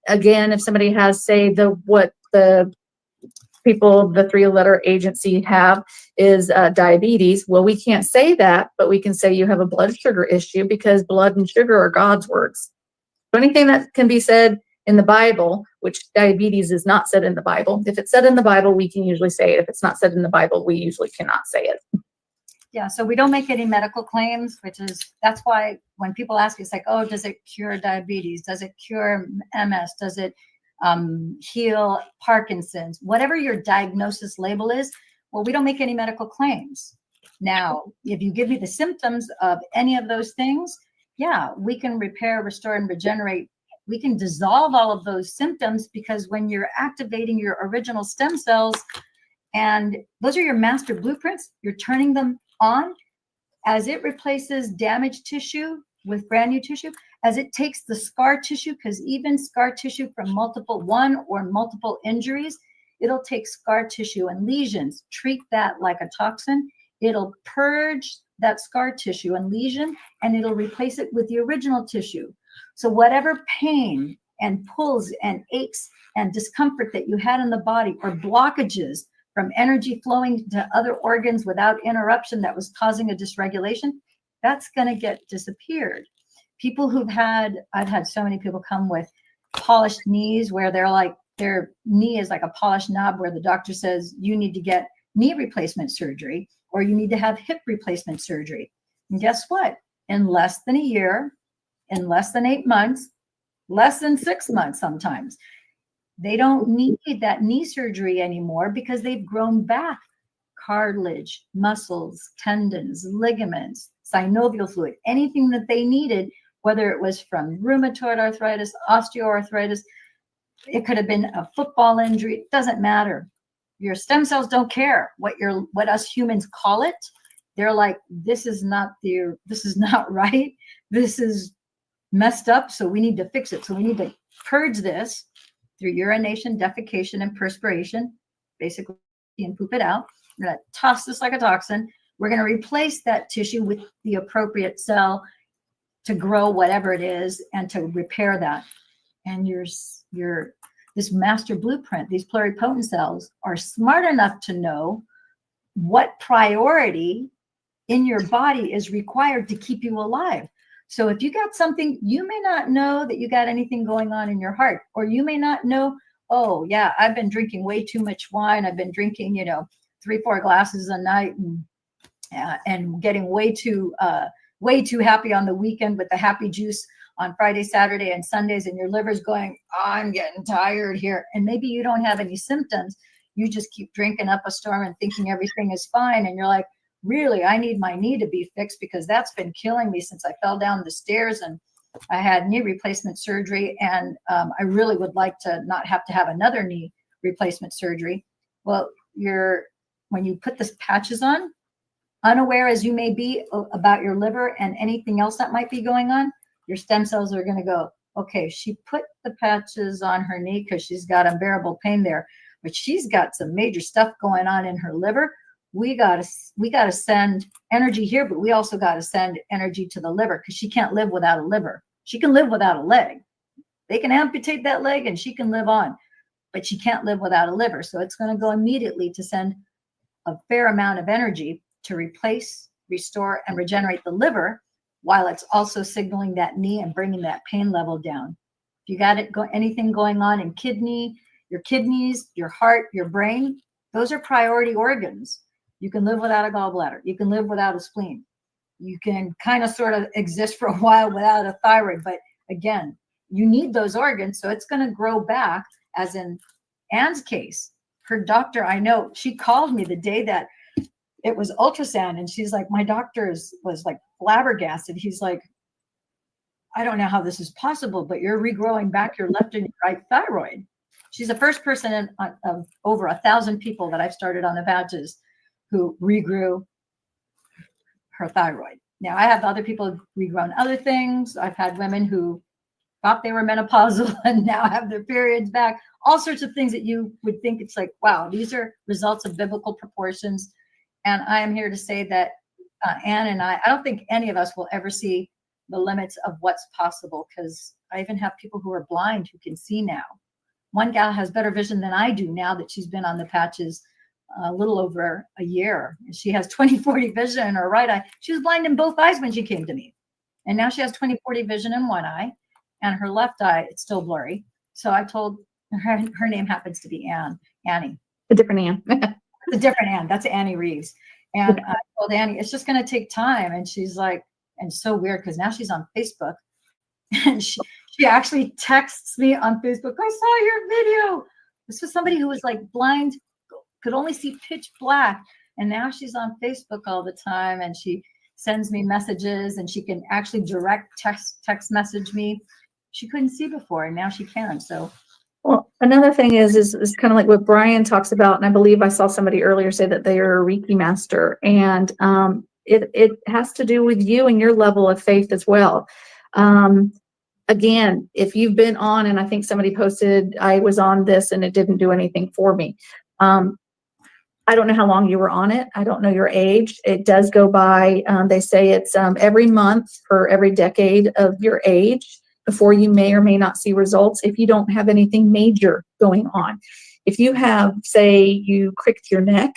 again, if somebody has, say, what the people, the 3-letter agency have is diabetes. Well, we can't say that, but we can say you have a blood sugar issue because blood and sugar are God's words. So anything that can be said in the Bible, which diabetes is not said in the Bible. If it's said in the Bible, we can usually say it. If it's not said in the Bible, we usually cannot say it. Yeah, so we don't make any medical claims, that's why when people ask, it's like, oh, does it cure diabetes? Does it cure MS? Does it heal Parkinson's? Whatever your diagnosis label is, well, we don't make any medical claims. Now, if you give me the symptoms of any of those things, yeah, we can repair, restore, and regenerate. We can dissolve all of those symptoms because when you're activating your original stem cells, and those are your master blueprints, you're turning them on as it replaces damaged tissue with brand new tissue, as it takes the scar tissue, because even scar tissue from one or multiple injuries, it'll take scar tissue and lesions, treat that like a toxin. It'll purge that scar tissue and lesion, and it'll replace it with the original tissue. So whatever pain and pulls and aches and discomfort that you had in the body, or blockages from energy flowing to other organs without interruption that was causing a dysregulation, that's going to get disappeared. People I've had so many people come with polished knees where their knee is like a polished knob where the doctor says you need to get knee replacement surgery or you need to have hip replacement surgery. And guess what? In less than a year, in less than 8 months, less than 6 months sometimes, they don't need that knee surgery anymore because they've grown back cartilage, muscles, tendons, ligaments, synovial fluid, anything that they needed, whether it was from rheumatoid arthritis, osteoarthritis, it could have been a football injury, it doesn't matter. Your stem cells don't care what us humans call it. They're like, this is not right. This is messed up, so we need to fix it. So we need to purge this through urination, defecation, and perspiration, basically, and poop it out. We're going to toss this like a toxin. We're going to replace that tissue with the appropriate cell to grow whatever it is and to repair that. And your this master blueprint, these pluripotent cells are smart enough to know what priority in your body is required to keep you alive. So if you got something, you may not know that you got anything going on in your heart, or you may not know, oh yeah, I've been drinking way too much wine. I've been drinking, 3-4 glasses a night and getting way too happy on the weekend with the happy juice on Friday, Saturday, and Sundays, and your liver's going, I'm getting tired here. And maybe you don't have any symptoms. You just keep drinking up a storm and thinking everything is fine. And you're like, really, I need my knee to be fixed because that's been killing me since I fell down the stairs and I had knee replacement surgery. And I really would like to not have to have another knee replacement surgery. Well, when you put the patches on, unaware as you may be about your liver and anything else that might be going on, your stem cells are going to go, okay, she put the patches on her knee because she's got unbearable pain there, but she's got some major stuff going on in her liver. We got to send energy here, but we also got to send energy to the liver because she can't live without a liver. She can live without a leg. They can amputate that leg and she can live on, but she can't live without a liver. So it's going to go immediately to send a fair amount of energy to replace, restore, and regenerate the liver, while it's also signaling that knee and bringing that pain level down. If you got anything going on in your kidneys, your heart, your brain, those are priority organs. You can live without a gallbladder. You can live without a spleen. You can kind of sort of exist for a while without a thyroid. But again, you need those organs. So it's going to grow back, as in Anne's case. Her doctor, I know, she called me the day that it was ultrasound, and she's like, my doctor was like flabbergasted. He's like, I don't know how this is possible, but you're regrowing back your left and right thyroid. She's the first person of over 1,000 people that I've started on the patches who regrew her thyroid. Now, I have other people regrown other things. I've had women who thought they were menopausal and now have their periods back. All sorts of things that you would think it's like, wow, these are results of biblical proportions. And I am here to say that Anne and I don't think any of us will ever see the limits of what's possible, because I even have people who are blind who can see now. One gal has better vision than I do now that she's been on the patches a little over a year. She has 20/40 vision in her right eye. She was blind in both eyes when she came to me. And now she has 20/40 vision in one eye, and her left eye, it's still blurry. So I told her name happens to be Annie. A different Anne. A different Anne. That's Annie Reeves. And I told Annie, it's just going to take time. And she's like, and so weird because now she's on Facebook. And she actually texts me on Facebook, I saw your video. This was somebody who was like blind, could only see pitch black. And now she's on Facebook all the time. And she sends me messages, and she can actually direct text message me. She couldn't see before, and now she can. So. Well, another thing is kind of like what Brian talks about, and I believe I saw somebody earlier say that they are a Reiki master, and it has to do with you and your level of faith as well. Again, if you've been on, and I think somebody posted, I was on this and it didn't do anything for me. I don't know how long you were on it. I don't know your age. It does go by, they say it's every month for every decade of your age before you may or may not see results if you don't have anything major going on. If you have, say, you cricked your neck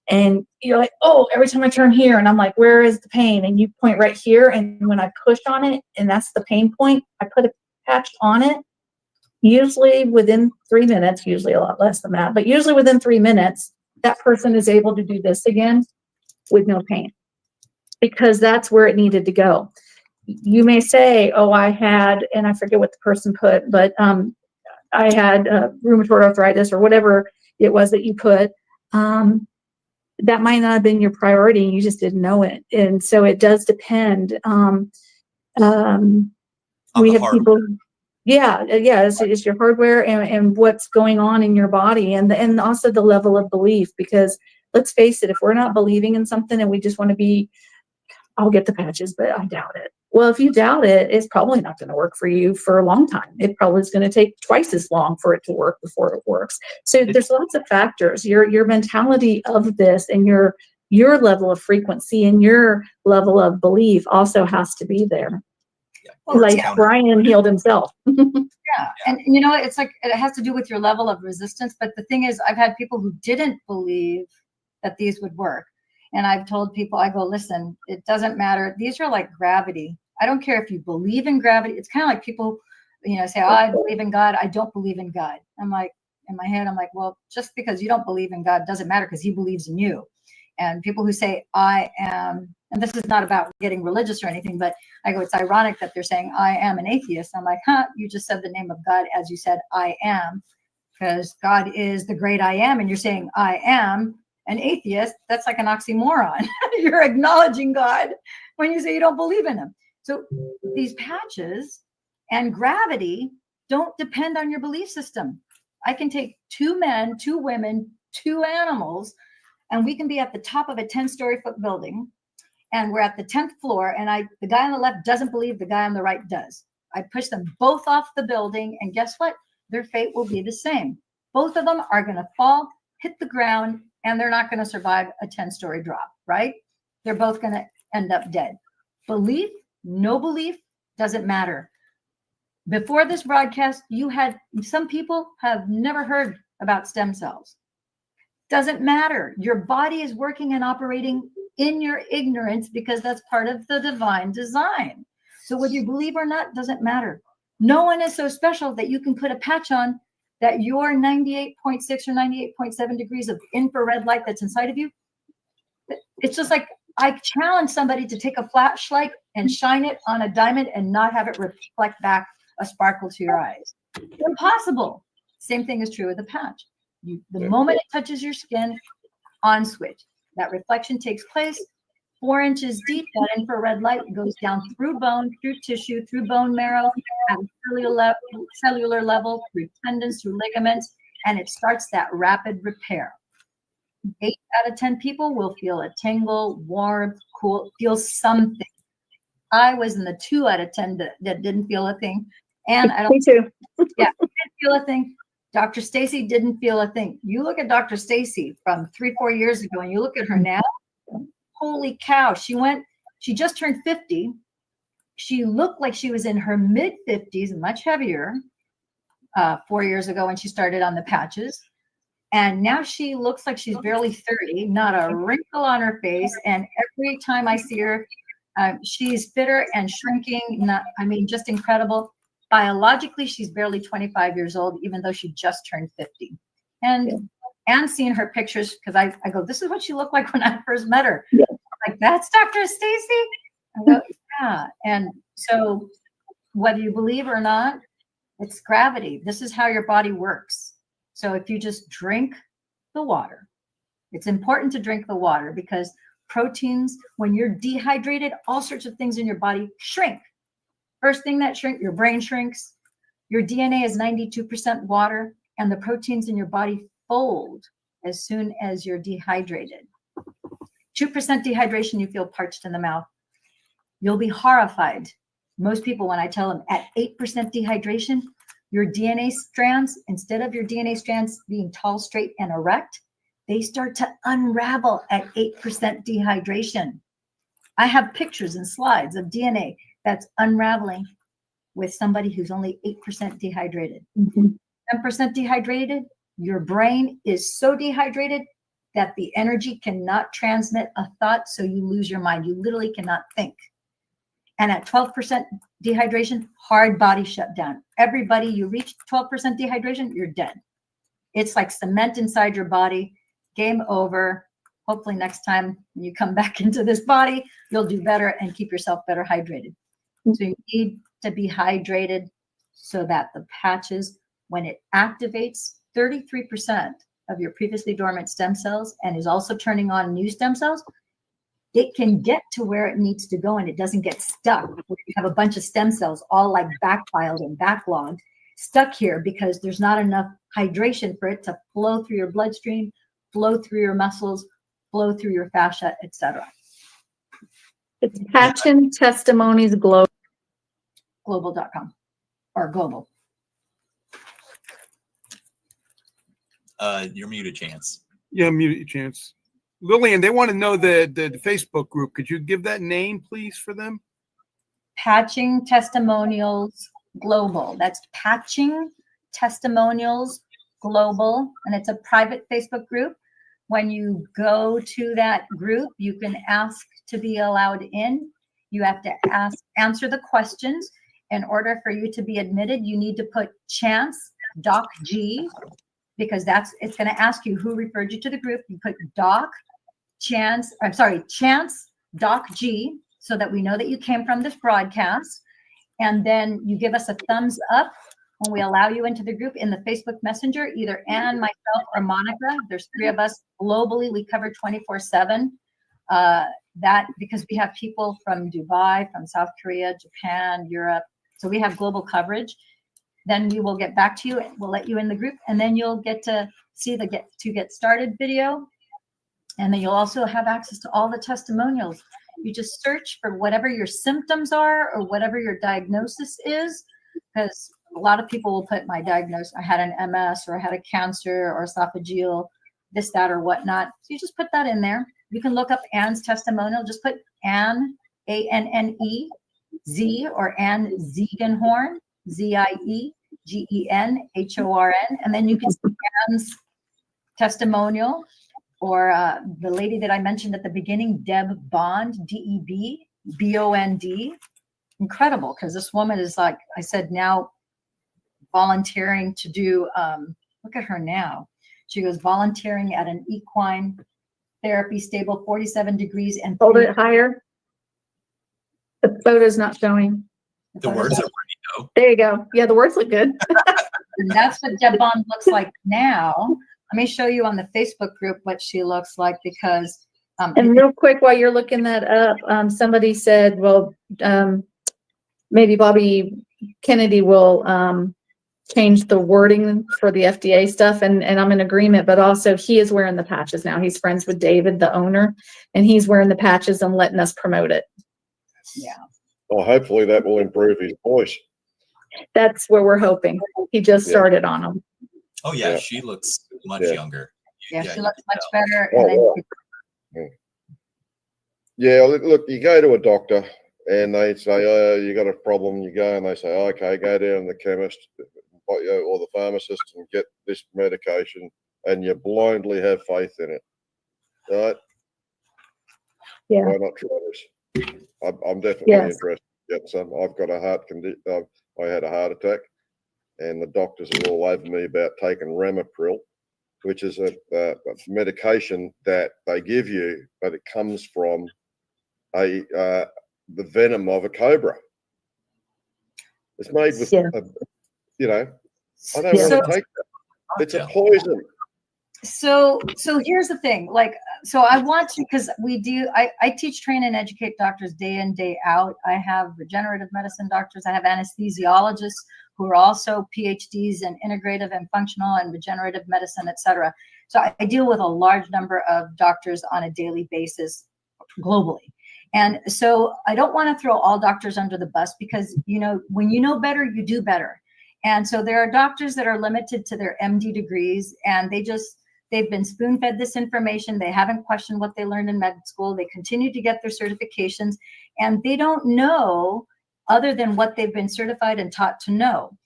and you're like, oh, every time I turn here and I'm like, where is the pain? And you point right here. And when I push on it, and that's the pain point, I put a patch on it. Usually within 3 minutes, usually a lot less than that, but usually within 3 minutes, that person is able to do this again with no pain, because that's where it needed to go. You may say, oh, I had, and I forget what the person put, but I had rheumatoid arthritis or whatever it was that you put. That might not have been your priority, and you just didn't know it. And so it does depend. We have people, it's your hardware and what's going on in your body, and also the level of belief. Because let's face it, if we're not believing in something and we just want to be, I'll get the patches, but I doubt it. Well, if you doubt it, it's probably not going to work for you for a long time. It probably is going to take twice as long for it to work before it works. So there's lots of factors. Your mentality of this and your level of frequency and your level of belief also has to be there. Yeah. Like Brian healed himself. Yeah. And you know, it's like, it has to do with your level of resistance. But the thing is, I've had people who didn't believe that these would work. And I've told people, I go, listen, it doesn't matter. These are like gravity. I don't care if you believe in gravity. It's kind of like people, you know, say, oh, I believe in God. I don't believe in God. I'm like, in my head, I'm like, well, just because you don't believe in God doesn't matter, because he believes in you. And people who say, I am, and this is not about getting religious or anything, but I go, it's ironic that they're saying, I am an atheist. I'm like, you just said the name of God as you said, I am, because God is the great I am. And you're saying, I am an atheist. That's like an oxymoron. You're acknowledging God when you say you don't believe in him. So these patches and gravity don't depend on your belief system. I can take 2 men, 2 women, 2 animals, and we can be at the top of a 10-story building, and we're at the 10th floor, and the guy on the left doesn't believe, the guy on the right does. I push them both off the building, and guess what? Their fate will be the same. Both of them are going to fall, hit the ground, and they're not going to survive a 10-story drop, right? They're both going to end up dead. Belief, no belief, doesn't matter. Before this broadcast, some people have never heard about stem cells. Doesn't matter. Your body is working and operating in your ignorance, because that's part of the divine design. So whether you believe or not doesn't matter. No one is so special that you can put a patch on that your 98.6 or 98.7 degrees of infrared light that's inside of you. It's just like, I challenge somebody to take a flashlight and shine it on a diamond and not have it reflect back a sparkle to your eyes. Impossible. Same thing is true with the patch. The moment it touches your skin, on switch. That reflection takes place 4 inches deep. That infrared light goes down through bone, through tissue, through bone marrow, at a cellular level, through tendons, through ligaments, and it starts that rapid repair. 8 out of 10 people will feel a tingle, warmth, cool, feel something. I was in the 2 out of 10 that didn't feel a thing. And I don't. Me too. Yeah, didn't feel a thing. Dr. Stacy didn't feel a thing. You look at Dr. Stacy from 3-4 years ago, and you look at her now. Holy cow! She just turned 50. She looked like she was in her mid 50s, much heavier. 4 years ago when she started on the patches, and now she looks like she's barely 30. Not a wrinkle on her face, and every time I see her, she's fitter and shrinking. Just incredible. Biologically, she's barely 25 years old, even though she just turned 50. And seeing her pictures, because I go, this is what she looked like when I first met her. Yeah. Like, that's Dr. Stacy? I go, yeah. And so whether you believe or not, it's gravity. This is how your body works. So if you just drink the water, it's important to drink the water, because proteins, when you're dehydrated, all sorts of things in your body shrink. First thing that shrinks, your brain shrinks. Your DNA is 92% water, and the proteins in your body fold as soon as you're dehydrated. 2% dehydration, you feel parched in the mouth. You'll be horrified. Most people, when I tell them at 8% dehydration, your DNA strands, instead of your DNA strands being tall, straight, and erect, they start to unravel at 8% dehydration. I have pictures and slides of DNA that's unraveling with somebody who's only 8% dehydrated. 10% dehydrated, your brain is so dehydrated that the energy cannot transmit a thought, so you lose your mind. You literally cannot think. And at 12% dehydration, hard body shutdown. Everybody, you reach 12% dehydration, you're dead. It's like cement inside your body. Game over. Hopefully next time when you come back into this body, you'll do better and keep yourself better hydrated. So you need to be hydrated so that the patches, when it activates 33% of your previously dormant stem cells and is also turning on new stem cells, it can get to where it needs to go, and it doesn't get stuck. You have a bunch of stem cells all like backpiled and backlogged, stuck here because there's not enough hydration for it to flow through your bloodstream, flow through your muscles, flow through your fascia, etc. It's Patchen Testimonies Global.com or global. You're muted, Chance. Yeah, muted, Chance. Lillian, they want to know the Facebook group. Could you give that name, please, for them? Patching Testimonials Global. That's Patching Testimonials Global, and it's a private Facebook group. When you go to that group, you can ask to be allowed in. You have to answer the questions. In order for you to be admitted, you need to put Chance Doc G, because it's going to ask you who referred you to the group. You put Chance Doc G, so that we know that you came from this broadcast. And then you give us a thumbs up when we allow you into the group in the Facebook Messenger, either Ann, myself, or Monica. There's 3 of us globally. We cover 24/7. That because we have people from Dubai, from South Korea, Japan, Europe. So we have global coverage. Then we will get back to you. We'll let you in the group, and then you'll get to see the get started video. And then you'll also have access to all the testimonials. You just search for whatever your symptoms are or whatever your diagnosis is, because a lot of people will put my diagnosis, I had an MS or I had a cancer or esophageal, this, that, or whatnot. So you just put that in there. You can look up Ann's testimonial. Just put Ann, ANNEZ, or Ann Ziegenhorn, ZIEGENHORN, and then you can see Ann's testimonial, or the lady that I mentioned at the beginning, Deb Bond, DEBBOND. Incredible, because this woman is, like I said, now volunteering to do, look at her now. She goes volunteering at an equine therapy stable, 47 degrees and Hold it higher. The photo's not showing. The words are pretty though. There you go. Yeah, the words look good. And that's what Deb Bond looks like now. Let me show you on the Facebook group what she looks like, because and real quick, while you're looking that up, somebody said, well, maybe Bobby Kennedy will change the wording for the FDA stuff, and I'm in agreement, but also he is wearing the patches now. He's friends with David, the owner, and he's wearing the patches and letting us promote it. Yeah. Well, hopefully that will improve his voice. That's where we're hoping. He just started on them. Oh yeah, she looks much younger. Yeah, she looks much better. And Look, you go to a doctor and they say, oh, you got a problem. You go and they say, okay, go down to the chemist or the pharmacist and get this medication, and you blindly have faith in it. Right? Yeah. Why not try this? I'm definitely interested in getting some. I've got a heart condition. I had a heart attack, and the doctors are all over me about taking Ramipril, which is a medication that they give you, but it comes from the venom of a cobra. It's made with, I don't want to take that. It's a poison. So here's the thing, so I want to, because I teach, train, and educate doctors day in, day out. I have regenerative medicine doctors. I have anesthesiologists who are also PhDs in integrative and functional and regenerative medicine, et cetera. So I deal with a large number of doctors on a daily basis globally. And so I don't want to throw all doctors under the bus, because, when you know better, you do better. And so there are doctors that are limited to their MD degrees, and they've been spoon-fed this information. They haven't questioned what they learned in med school. They continue to get their certifications, and they don't know other than what they've been certified and taught to know.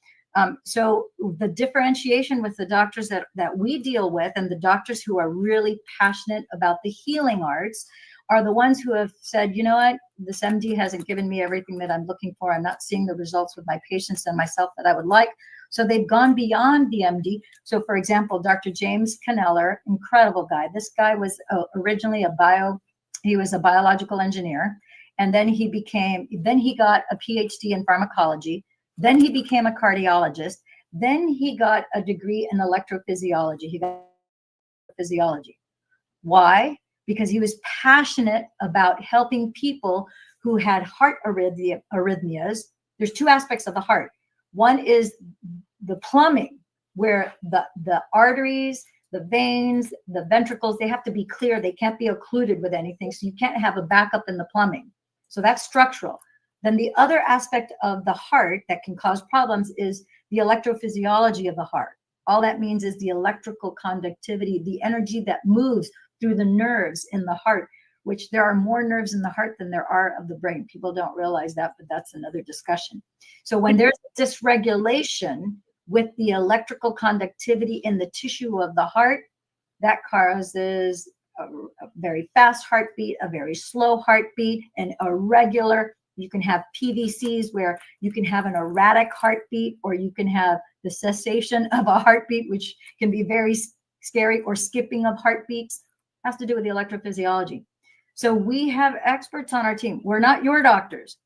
So the differentiation with the doctors that we deal with, and the doctors who are really passionate about the healing arts, are the ones who have said, you know what, this MD hasn't given me everything that I'm looking for. I'm not seeing the results with my patients and myself that I would like. So they've gone beyond the MD. So for example, Dr. James Kneller, incredible guy. This guy was originally he was a biological engineer. And then he got a PhD in pharmacology. Then he became a cardiologist. Then he got a degree in electrophysiology. Why? Because he was passionate about helping people who had heart arrhythmias. There's 2 aspects of the heart. One is the plumbing, where the arteries, the veins, the ventricles, they have to be clear. They can't be occluded with anything. So you can't have a backup in the plumbing. So that's structural. Then the other aspect of the heart that can cause problems is the electrophysiology of the heart. All that means is the electrical conductivity, the energy that moves through the nerves in the heart, which there are more nerves in the heart than there are of the brain. People don't realize that, but that's another discussion. So when there's dysregulation with the electrical conductivity in the tissue of the heart, that causes a very fast heartbeat, a very slow heartbeat, and irregular. You can have PVCs where you can have an erratic heartbeat, or you can have the cessation of a heartbeat, which can be very scary, or skipping of heartbeats. It has to do with the electrophysiology. So we have experts on our team. We're not your doctors,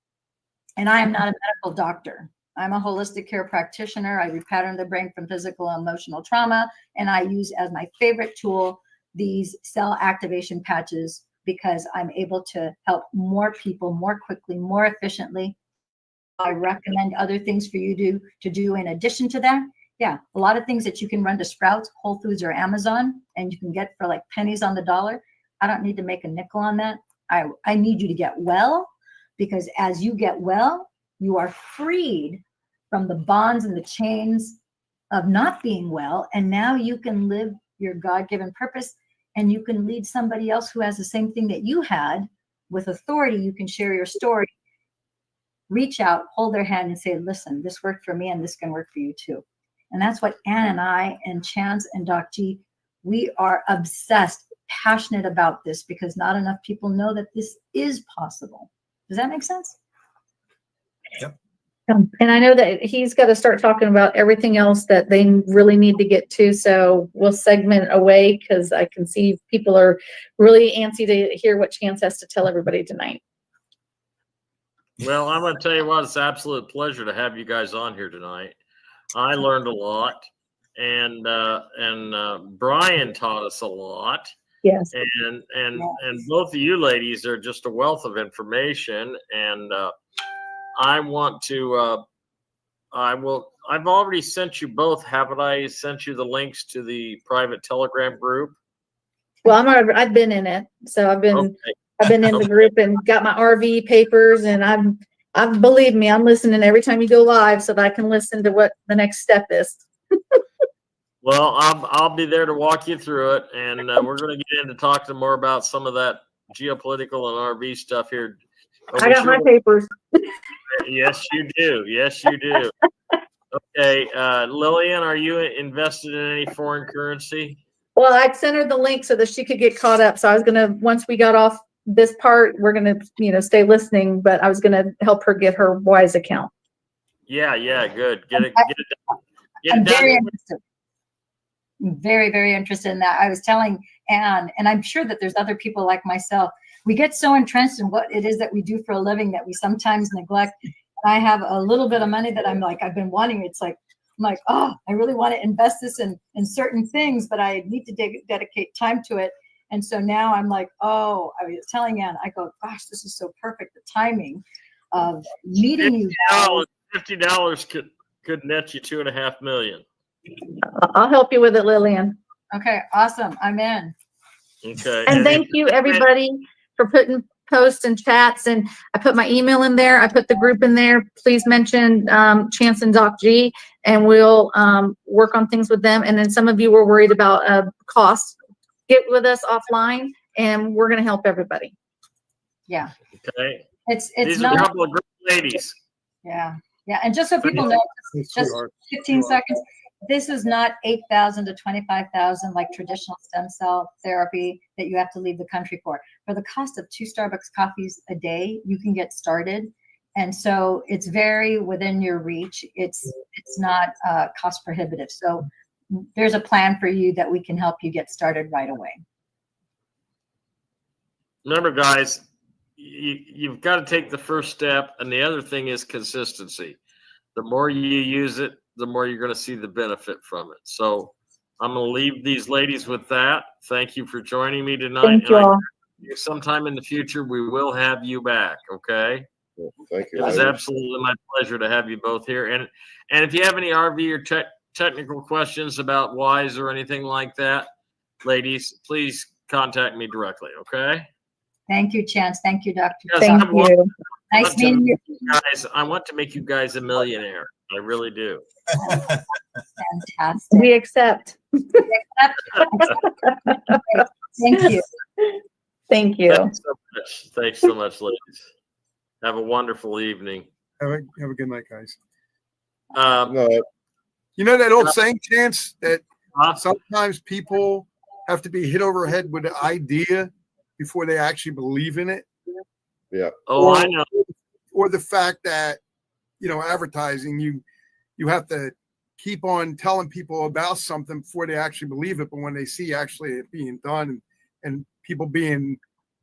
and I am not a medical doctor. I'm a holistic care practitioner. I repattern the brain from physical and emotional trauma, and I use as my favorite tool these cell activation patches, because I'm able to help more people more quickly, more efficiently. I recommend other things for you to do in addition to that. Yeah, a lot of things that you can run to Sprouts, Whole Foods, or Amazon, and you can get for like pennies on the dollar. I don't need to make a nickel on that. I need you to get well, because as you get well, you are freed from the bonds and the chains of not being well. And now you can live your God-given purpose, and you can lead somebody else who has the same thing that you had with authority. You can share your story, reach out, hold their hand and say, listen, this worked for me and this can work for you too. And that's what Ann and I and Chance and Doc G, we are obsessed, passionate about this, because not enough people know that this is possible. Does that make sense? Yep. And I know that he's got to start talking about everything else that they really need to get to. So we'll segment away, because I can see people are really antsy to hear what Chance has to tell everybody tonight. Well, I'm going to tell you what, it's an absolute pleasure to have you guys on here tonight. I learned a lot, and Brian taught us a lot. Yes. And both of you ladies are just a wealth of information, and I want to I've already sent you both, haven't I? Sent you the links to the private Telegram group. Well, I've been in it, so I've been in the group and got my RV papers, and I'm believe me, I'm listening every time you go live so that I can listen to what the next step is. Well, I'll be there to walk you through it, and we're going to get into talking more about some of that geopolitical and RV stuff here. I got my papers. Yes, you do. Yes, you do. Okay, Lillian, are you invested in any foreign currency? Well, I'd sent her the link so that she could get caught up. So I was gonna, once we got off this part, we're gonna, stay listening. But I was gonna help her get her Wise account. Yeah, good. Get it done. I'm very interested. Very, very interested in that. I was telling Anne, and I'm sure that there's other people like myself. We get so entrenched in what it is that we do for a living that we sometimes neglect. And I have a little bit of money that I'm like, I've been wanting. It's like, I'm like, oh, I really want to invest this in certain things, but I need to dedicate time to it. And so now I'm like, oh, I was telling Anne, I go, gosh, this is so perfect. The timing of meeting you guys. $50 could net you $2.5 million. I'll help you with it, Lillian. Okay, awesome. I'm in. Okay. And thank you, everybody, for putting posts and chats. And I put my email in there. I put the group in there. Please mention Chance and Doc G, and we'll work on things with them. And then some of you were worried about costs. Get with us offline, and we're going to help everybody. Yeah. Okay. It's These not are a couple of great ladies. Yeah. And just so people know, just 15 seconds. This is not $8,000 to $25,000 like traditional stem cell therapy that you have to leave the country for. For the cost of 2 Starbucks coffees a day, you can get started. And so it's very within your reach. It's not cost prohibitive. So there's a plan for you that we can help you get started right away. Remember, guys, you've got to take the first step. And the other thing is consistency. The more you use it, the more you're going to see the benefit from it. So I'm going to leave these ladies with that. Thank you for joining me tonight. Thank you all. Sometime in the future, we will have you back. Okay. Thank you. It was absolutely my pleasure to have you both here. And if you have any RV or technical questions about Wise or anything like that, ladies, please contact me directly. Okay. Thank you, Chance. Thank you, Dr. Thank you. Nice meeting you guys. I want to make you guys a millionaire. I really do. Fantastic. We accept. Thank you. Thank you. Thanks so much. Thanks so much, ladies. Have a wonderful evening. Have a good night, guys. No, You know that old saying, Chance, that Huh? sometimes people have to be hit over the head with an idea before they actually believe in it? yeah. Oh, I know. Or the fact that, advertising, you have to keep on telling people about something before they actually believe it. But when they see actually it being done and people being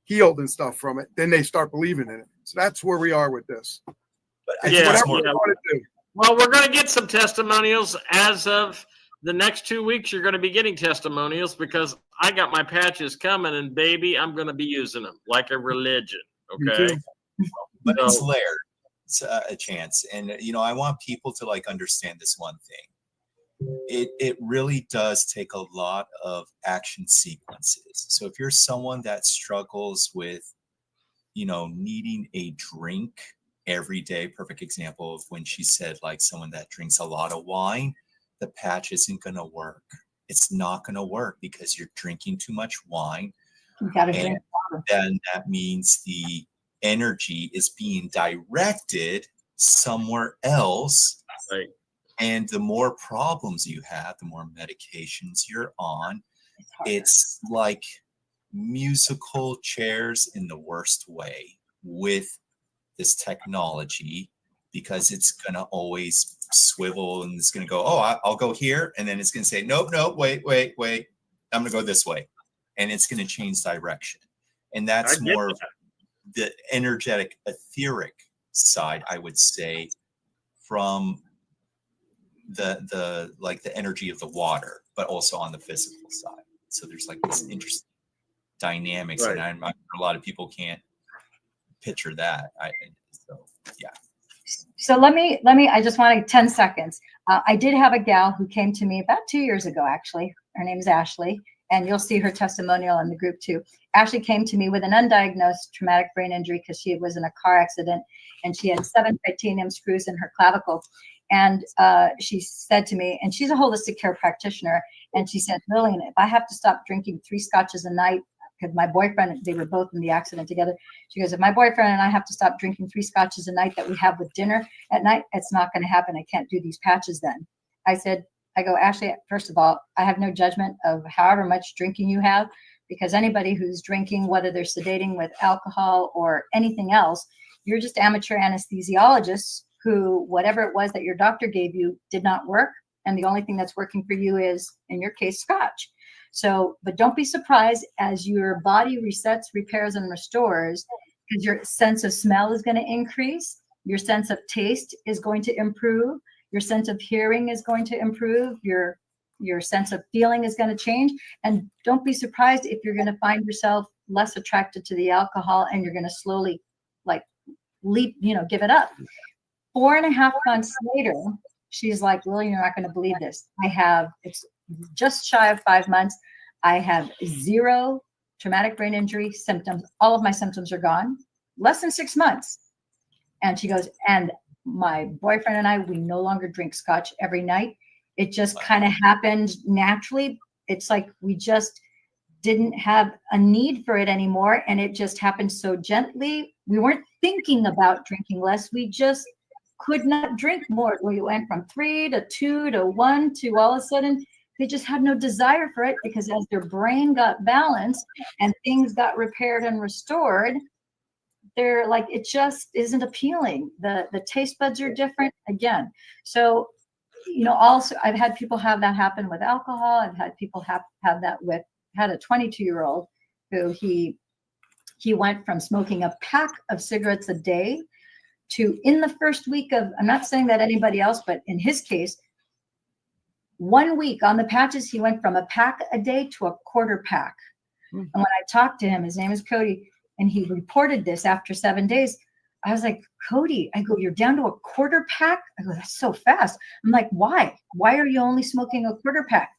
healed and stuff from it, then they start believing in it. So that's where we are with this. But It's Yeah, whatever more, you want to do. Well, we're going to get some testimonials as of the next 2 weeks. You're going to be getting testimonials because I got my patches coming, and baby, I'm going to be using them like a religion. Me Okay. too. but it's So- layered. It's a chance, and I want people to like understand this one thing. It really does take a lot of action sequences. So if you're someone that struggles with, needing a drink every day, perfect example of when she said like someone that drinks a lot of wine, the patch isn't going to work. It's not going to work because you're drinking too much wine. You gotta And drink water. then that means the energy is being directed somewhere else. Right. And the more problems you have, the more medications you're on. It's harder. It's like musical chairs in the worst way with this technology, because it's going to always swivel and it's going to go, oh, I'll go here. And then it's going to say, nope, wait. I'm going to go this way. And it's going to change direction. And that's I get more that. the energetic, etheric side, I would say, from the like the energy of the water, but also on the physical side. So there's like this interesting dynamics, Right. and I'm a lot of people can't picture that. So yeah. So let me, I just wanted 10 seconds. I did have a gal who came to me about 2 years ago, actually. Her name is Ashley, and you'll see her testimonial in the group too. Ashley came to me with an undiagnosed traumatic brain injury because she was in a car accident and she had 7 titanium screws in her clavicle. And she said to me, and she's a holistic care practitioner, and she said, Lillian, if I have to stop drinking 3 scotches a night, because my boyfriend, they were both in the accident together. She goes, if my boyfriend and I have to stop drinking 3 scotches a night that we have with dinner at night, it's not going to happen. I can't do these patches then. I go, Ashley, first of all, I have no judgment of however much drinking you have, because anybody who's drinking, whether they're sedating with alcohol or anything else, you're just amateur anesthesiologists who, whatever it was that your doctor gave you did not work. And the only thing that's working for you is, in your case, scotch. So, but don't be surprised as your body resets, repairs, and restores, because your sense of smell is going to increase. Your sense of taste is going to improve. Your sense of hearing is going to improve. Your sense of feeling is going to change. And don't be surprised if you're going to find yourself less attracted to the alcohol and you're going to slowly give it up. 4.5 months later, she's like, Lily, you're not going to believe this. It's just shy of 5 months. I have 0 traumatic brain injury symptoms. All of my symptoms are gone. Less than 6 months. And she goes, and my boyfriend and I, we no longer drink scotch every night. It just kind of happened naturally. It's like we just didn't have a need for it anymore. And it just happened so gently. We weren't thinking about drinking less. We just could not drink more. We went from 3 to 2 to 1 to all of a sudden, they just had no desire for it, because as their brain got balanced and things got repaired and restored, they're like, it just isn't appealing. The taste buds are different again. So, also I've had people have that happen with alcohol. I've had people have that had a 22-year-old who he went from smoking a pack of cigarettes a day to, in the first week of, I'm not saying that anybody else, but in his case, 1 week on the patches, he went from a pack a day to a quarter pack. And when I talked to him, his name is Cody, and he reported this after 7 days. I was like, Cody, I go, you're down to a quarter pack? I go, that's so fast. I'm like, why? Why are you only smoking a quarter pack?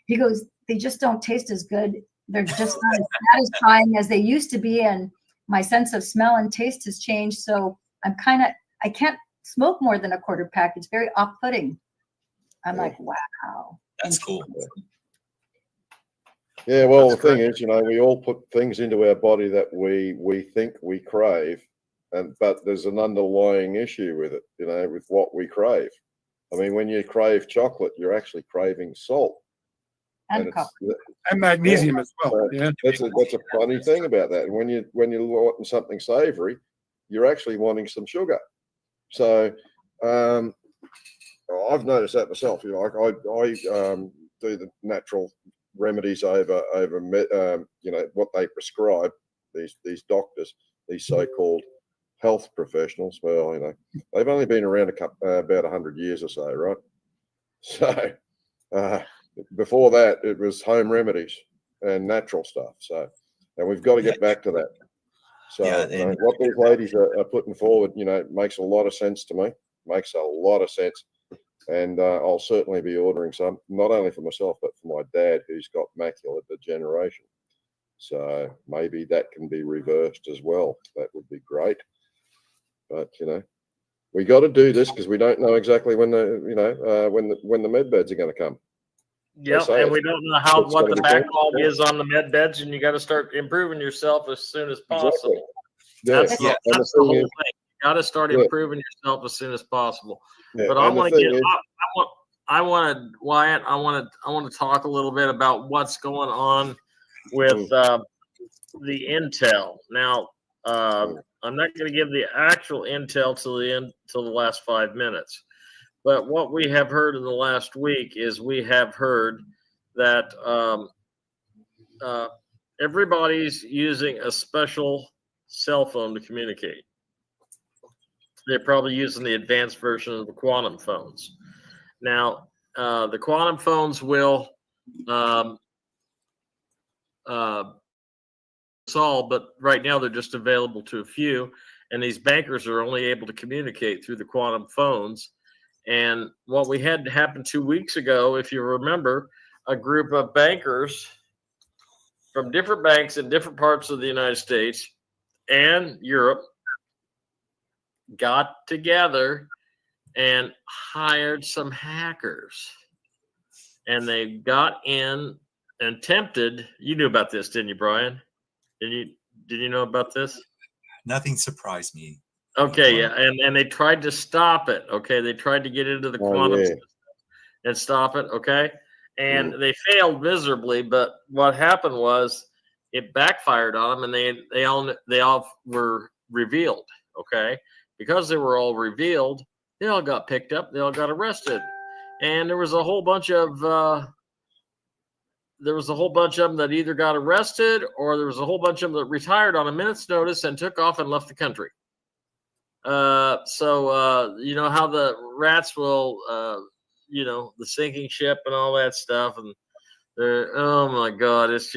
He goes, they just don't taste as good. They're just not as satisfying as they used to be. And my sense of smell and taste has changed. So I can't smoke more than a quarter pack. It's very off-putting. I'm like, wow. That's cool. Yeah, well, That's the thing correct. is, we all put things into our body that we think we crave, but there's an underlying issue with it, with what we crave. I mean, when you crave chocolate, you're actually craving salt, And copper. And magnesium as well. Yeah. That's a funny thing about that. And when you're wanting something savory, you're actually wanting some sugar. So I've noticed that myself. I do the natural remedies over what they prescribe. These doctors, these so-called health professionals. Well, they've only been around about 100 years or so, right? So before that, it was home remedies and natural stuff. So, and we've got to get back to that. So, what these ladies are putting forward, makes a lot of sense to me. Makes a lot of sense. And I'll certainly be ordering some, not only for myself, but for my dad, who's got macular degeneration. So maybe that can be reversed as well. That would be great. But, we got to do this because we don't know exactly when when the med beds are going to come. Yep, and we don't know what the backlog is on the med beds, and you got to start improving yourself as soon as possible. Exactly. That's the whole thing. You got to start improving yourself as soon as possible. Yeah, but I want Wyatt, I want to talk a little bit about what's going on with the intel. Now, I'm not going to give the actual intel till the last 5 minutes. But what we have heard in the last week is we have heard that everybody's using a special cell phone to communicate. They're probably using the advanced version of the quantum phones. Now, the quantum phones will solve, but right now they're just available to a few, and these bankers are only able to communicate through the quantum phones. And what we had happen 2 weeks ago, if you remember, a group of bankers from different banks in different parts of the United States and Europe got together and hired some hackers. And they got in and attempted, you knew about this, didn't you, Brian? Did you know about this? Nothing surprised me. Okay, yeah, and they tried to stop it. Okay, they tried to get into the quantum system and stop it. Okay, and they failed miserably. But what happened was it backfired on them, and they all were revealed. Okay, because they were all revealed, they all got picked up. They all got arrested, and there was a whole bunch of them that either got arrested or there was a whole bunch of them that retired on a minute's notice and took off and left the country. So you know how the rats will, the sinking ship and all that stuff, and oh my God, it's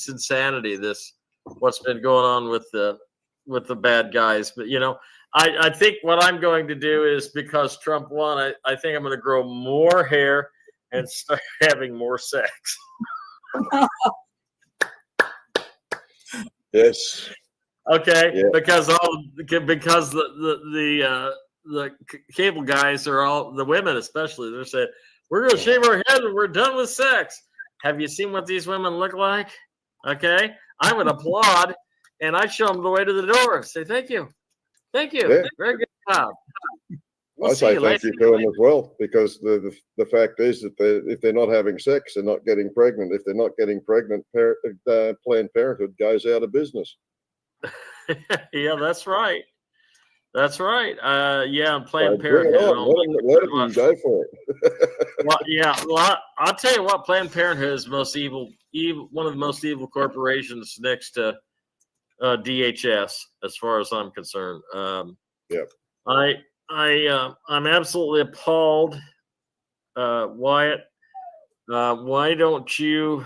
insanity. This what's been going on with the bad guys. But I think what I'm going to do is, because Trump won, I think I'm going to grow more hair and start having more sex. Yes. Okay, yeah. because the cable guys are all, the women especially, they're saying, we're going to shave our head and we're done with sex. Have you seen what these women look like? Okay, I would applaud, and I show them the way to the door. Say thank you, yeah. Very good job. I say thank you to them as well, because the fact is that if they're not having sex, they're not getting pregnant. If they're not getting pregnant, Planned Parenthood goes out of business. Yeah, that's right. That's right. Yeah, Planned Parenthood. Let them go for it. Well, I'll tell you what. Planned Parenthood is one of the most evil corporations next to DHS, as far as I'm concerned. I'm absolutely appalled, Wyatt. Why don't you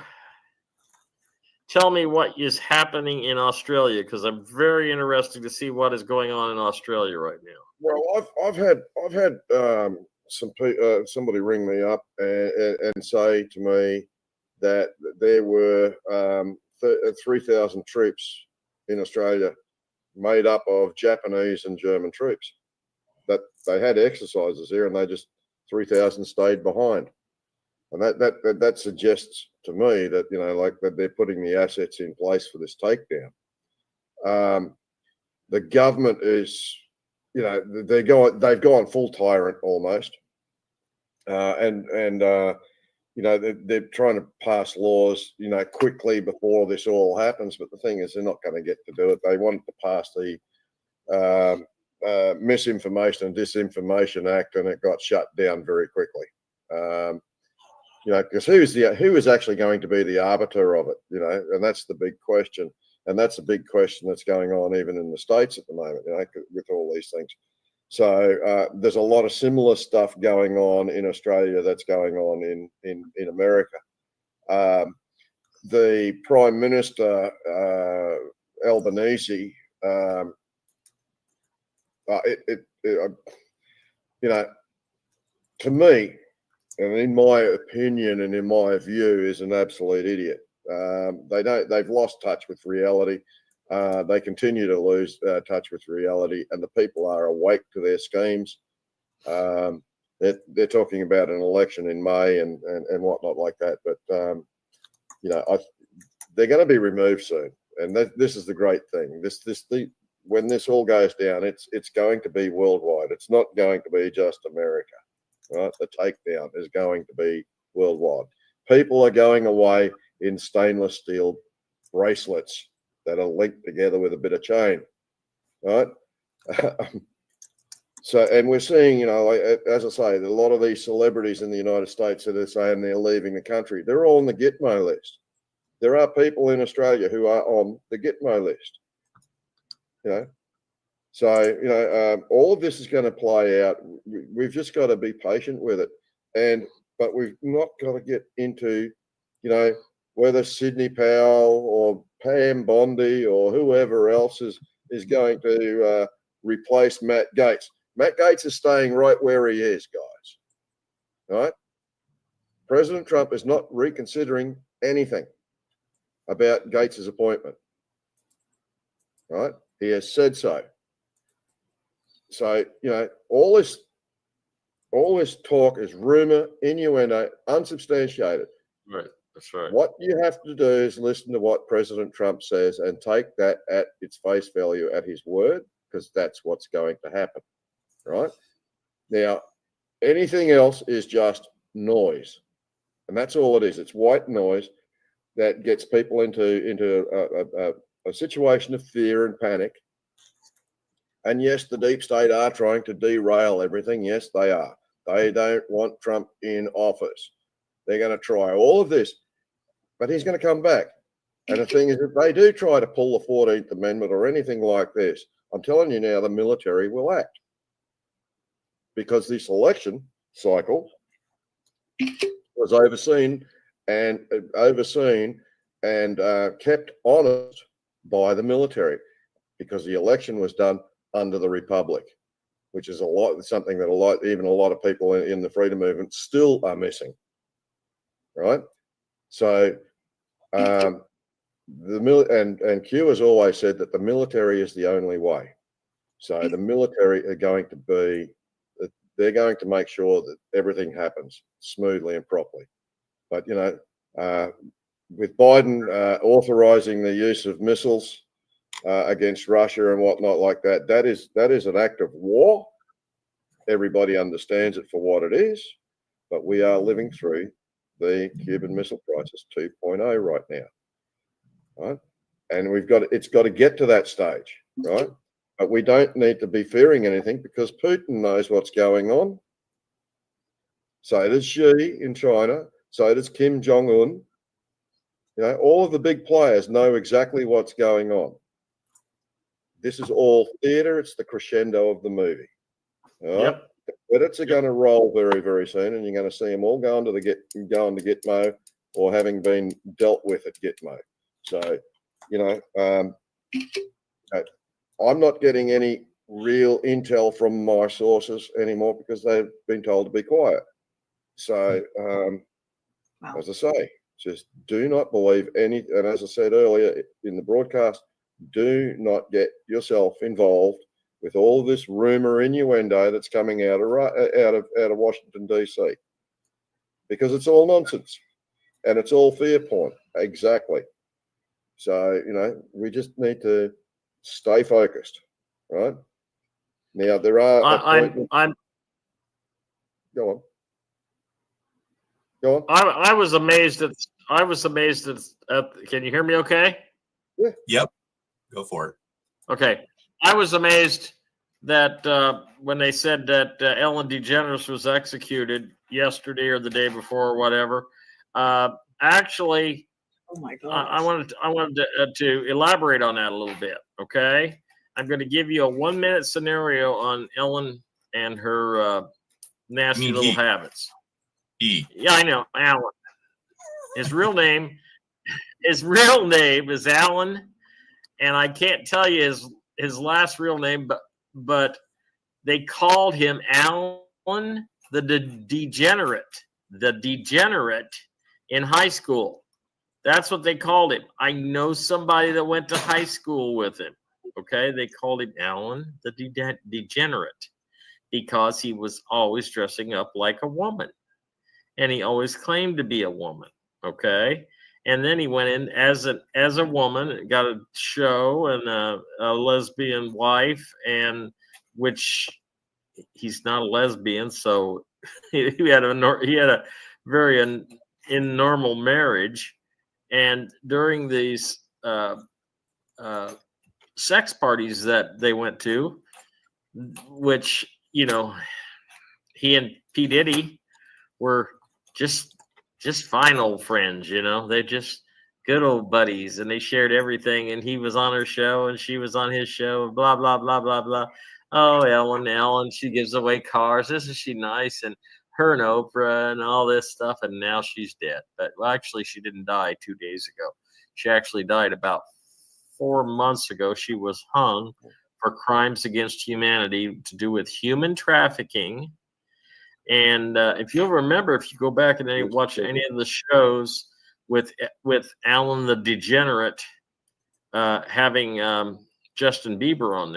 tell me what is happening in Australia? Because I'm very interested to see what is going on in Australia right now. Well, I've had somebody ring me up and say to me that there were 3,000 troops in Australia made up of Japanese and German troops. That they had exercises here, and 3,000 stayed behind, and that suggests to me that, like that they're putting the assets in place for this takedown. The government is, they've gone full tyrant almost, they're trying to pass laws, quickly before this all happens. But the thing is, they're not going to get to do it. They wanted to pass the Misinformation and Disinformation Act, and it got shut down very quickly. Because who is actually going to be the arbiter of it? And that's the big question. And that's a big question that's going on even in the States at the moment, with all these things. So there's a lot of similar stuff going on in Australia that's going on in America. The Prime Minister, Albanese, to me, and in my opinion and in my view, is an absolute idiot. They've lost touch with reality. They continue to lose touch with reality, and the people are awake to their schemes. They're talking about an election in May and whatnot like that, but they're going to be removed soon. And this is the great thing. When this all goes down, it's going to be worldwide. It's not going to be just America, right? The takedown is going to be worldwide. People are going away in stainless steel bracelets that are linked together with a bit of chain, right? And we're seeing, as I say, a lot of these celebrities in the United States that are saying they're leaving the country, they're all on the Gitmo list. There are people in Australia who are on the Gitmo list, So, all of this is going to play out. We've just got to be patient with it. But we've not got to get into, whether Sidney Powell or Pam Bondi or whoever else is going to replace Matt Gaetz. Matt Gaetz is staying right where he is, guys. Right? President Trump is not reconsidering anything about Gaetz's appointment. Right? He has said so. So, all this talk is rumor, innuendo, unsubstantiated. Right. That's right. What you have to do is listen to what President Trump says and take that at its face value, at his word, because that's what's going to happen, right? Now, anything else is just noise, and that's all it is. It's white noise that gets people into a situation of fear and panic. And yes, the deep state are trying to derail everything. Yes, they are. They don't want Trump in office. They're going to try all of this, but he's going to come back. And the thing is, if they do try to pull the 14th Amendment or anything like this, I'm telling you now, the military will act. Because this election cycle was overseen and kept honest by the military, because the election was done under the Republic, which is something that even a lot of people in the freedom movement still are missing. Right? So and Q has always said that the military is the only way. So the military are going to they're going to make sure that everything happens smoothly and properly. But with Biden authorizing the use of missiles against Russia and whatnot like that, that is an act of war. Everybody understands it for what it is, but we are living through the Cuban Missile Crisis 2.0 right now, right? And it's got to get to that stage, right? But we don't need to be fearing anything, because Putin knows what's going on. So does Xi in China. So does Kim Jong-un. All of the big players know exactly what's going on. This is all theater. It's the crescendo of the movie. All right? Yep. The credits are going to roll very, very soon, and you're going to see them all going to Gitmo, or having been dealt with at Gitmo. So, I'm not getting any real intel from my sources anymore, because they've been told to be quiet. So, as I say, just do not believe any. And as I said earlier in the broadcast, do not get yourself involved with all this rumor innuendo that's coming out of Washington, D.C., because it's all nonsense. and it's all fear porn. Exactly. So, we just need to stay focused, right? Now, there are appointments. Go on. Go on. I was amazed at. Can you hear me? Okay. Yeah. Yep. Go for it. Okay. I was amazed that when they said that Ellen DeGeneres was executed yesterday or the day before or whatever. Actually, Oh my God. I wanted to elaborate on that a little bit. Okay. I'm going to give you a 1-minute scenario on Ellen and her nasty little habits. Yeah, I know, Alan. His real name is Alan, and I can't tell you his last real name, but they called him Alan the degenerate in high school. That's what they called him. I know somebody that went to high school with him. Okay, they called him Alan the degenerate because he was always dressing up like a woman. And he always claimed to be a woman, okay? And then he went in as a woman, got a show and a lesbian wife, and which he's not a lesbian, so he had a very normal marriage. And during these sex parties that they went to, which he and P. Diddy were just fine old friends, they just good old buddies, and they shared everything, and he was on her show and she was on his show, and blah blah blah blah blah. Oh, Ellen, she gives away cars, isn't she nice? And her and Oprah and all this stuff, and now she's dead. But actually she didn't die 2 days ago. She actually died about 4 months ago. She was hung for crimes against humanity to do with human trafficking. And if you'll remember, if you go back and watch any of the shows with Alan the Degenerate having Justin Bieber on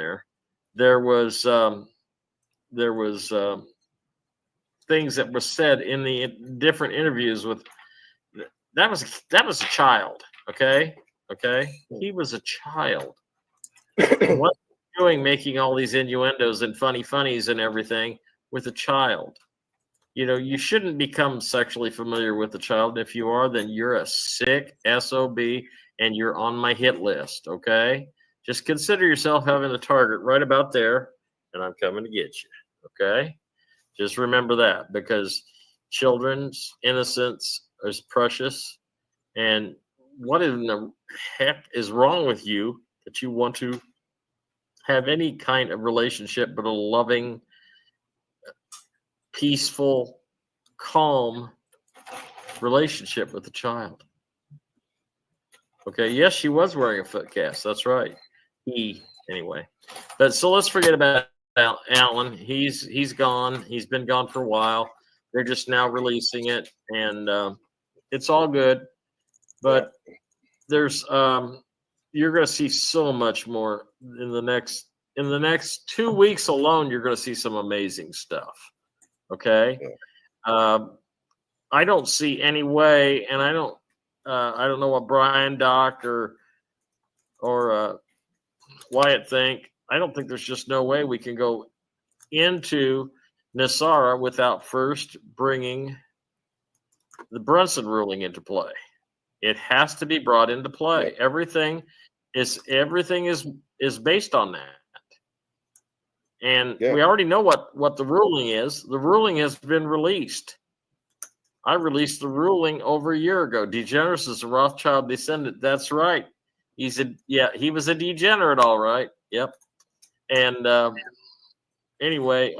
there was things that were said in the different interviews with that was a child. Okay, he was a child. What doing making all these innuendos and funnies and everything with a child? You shouldn't become sexually familiar with a child. If you are, then you're a sick SOB and you're on my hit list, okay? Just consider yourself having a target right about there, and I'm coming to get you, okay? Just remember that, because children's innocence is precious, and what in the heck is wrong with you that you want to have any kind of relationship but a loving, peaceful, calm relationship with the child? Okay, yes, she was wearing a foot cast. That's right. Anyway. But so let's forget about Alan. He's gone. He's been gone for a while. They're just now releasing it, and it's all good. But there's you're going to see so much more in the next 2 weeks alone. You're going to see some amazing stuff. Okay. I don't see any way, and I don't know what Brian, Doc, or Wyatt think. I don't think there's just no way we can go into Nasara without first bringing the Brunson ruling into play. It has to be brought into play. Yeah. Everything is based on that. And we already know what the ruling is. The ruling has been released. I released the ruling over a year ago. DeGeneres is a Rothschild descendant. That's right. He was a degenerate, all right. Yep. And anyway,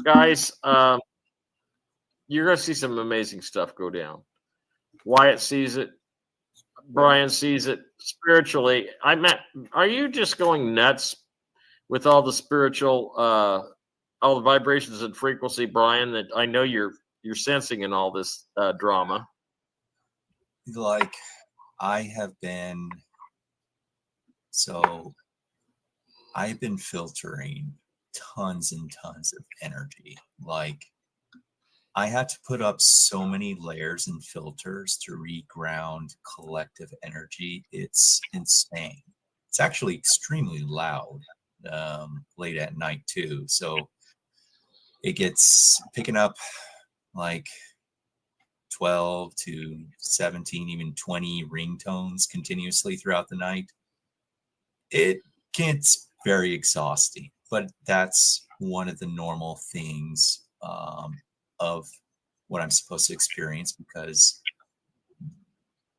guys, you're going to see some amazing stuff go down. Wyatt sees it. Brian sees it spiritually. Are you just going nuts with all the spiritual, all the vibrations and frequency, Brian, that I know you're sensing in all this drama? Like, I've been filtering tons and tons of energy. Like, I had to put up so many layers and filters to reground collective energy. It's insane. It's actually extremely loud late at night too. So it gets picking up like 12 to 17, even 20 ringtones continuously throughout the night. It gets very exhausting, but that's one of the normal things of what I'm supposed to experience, because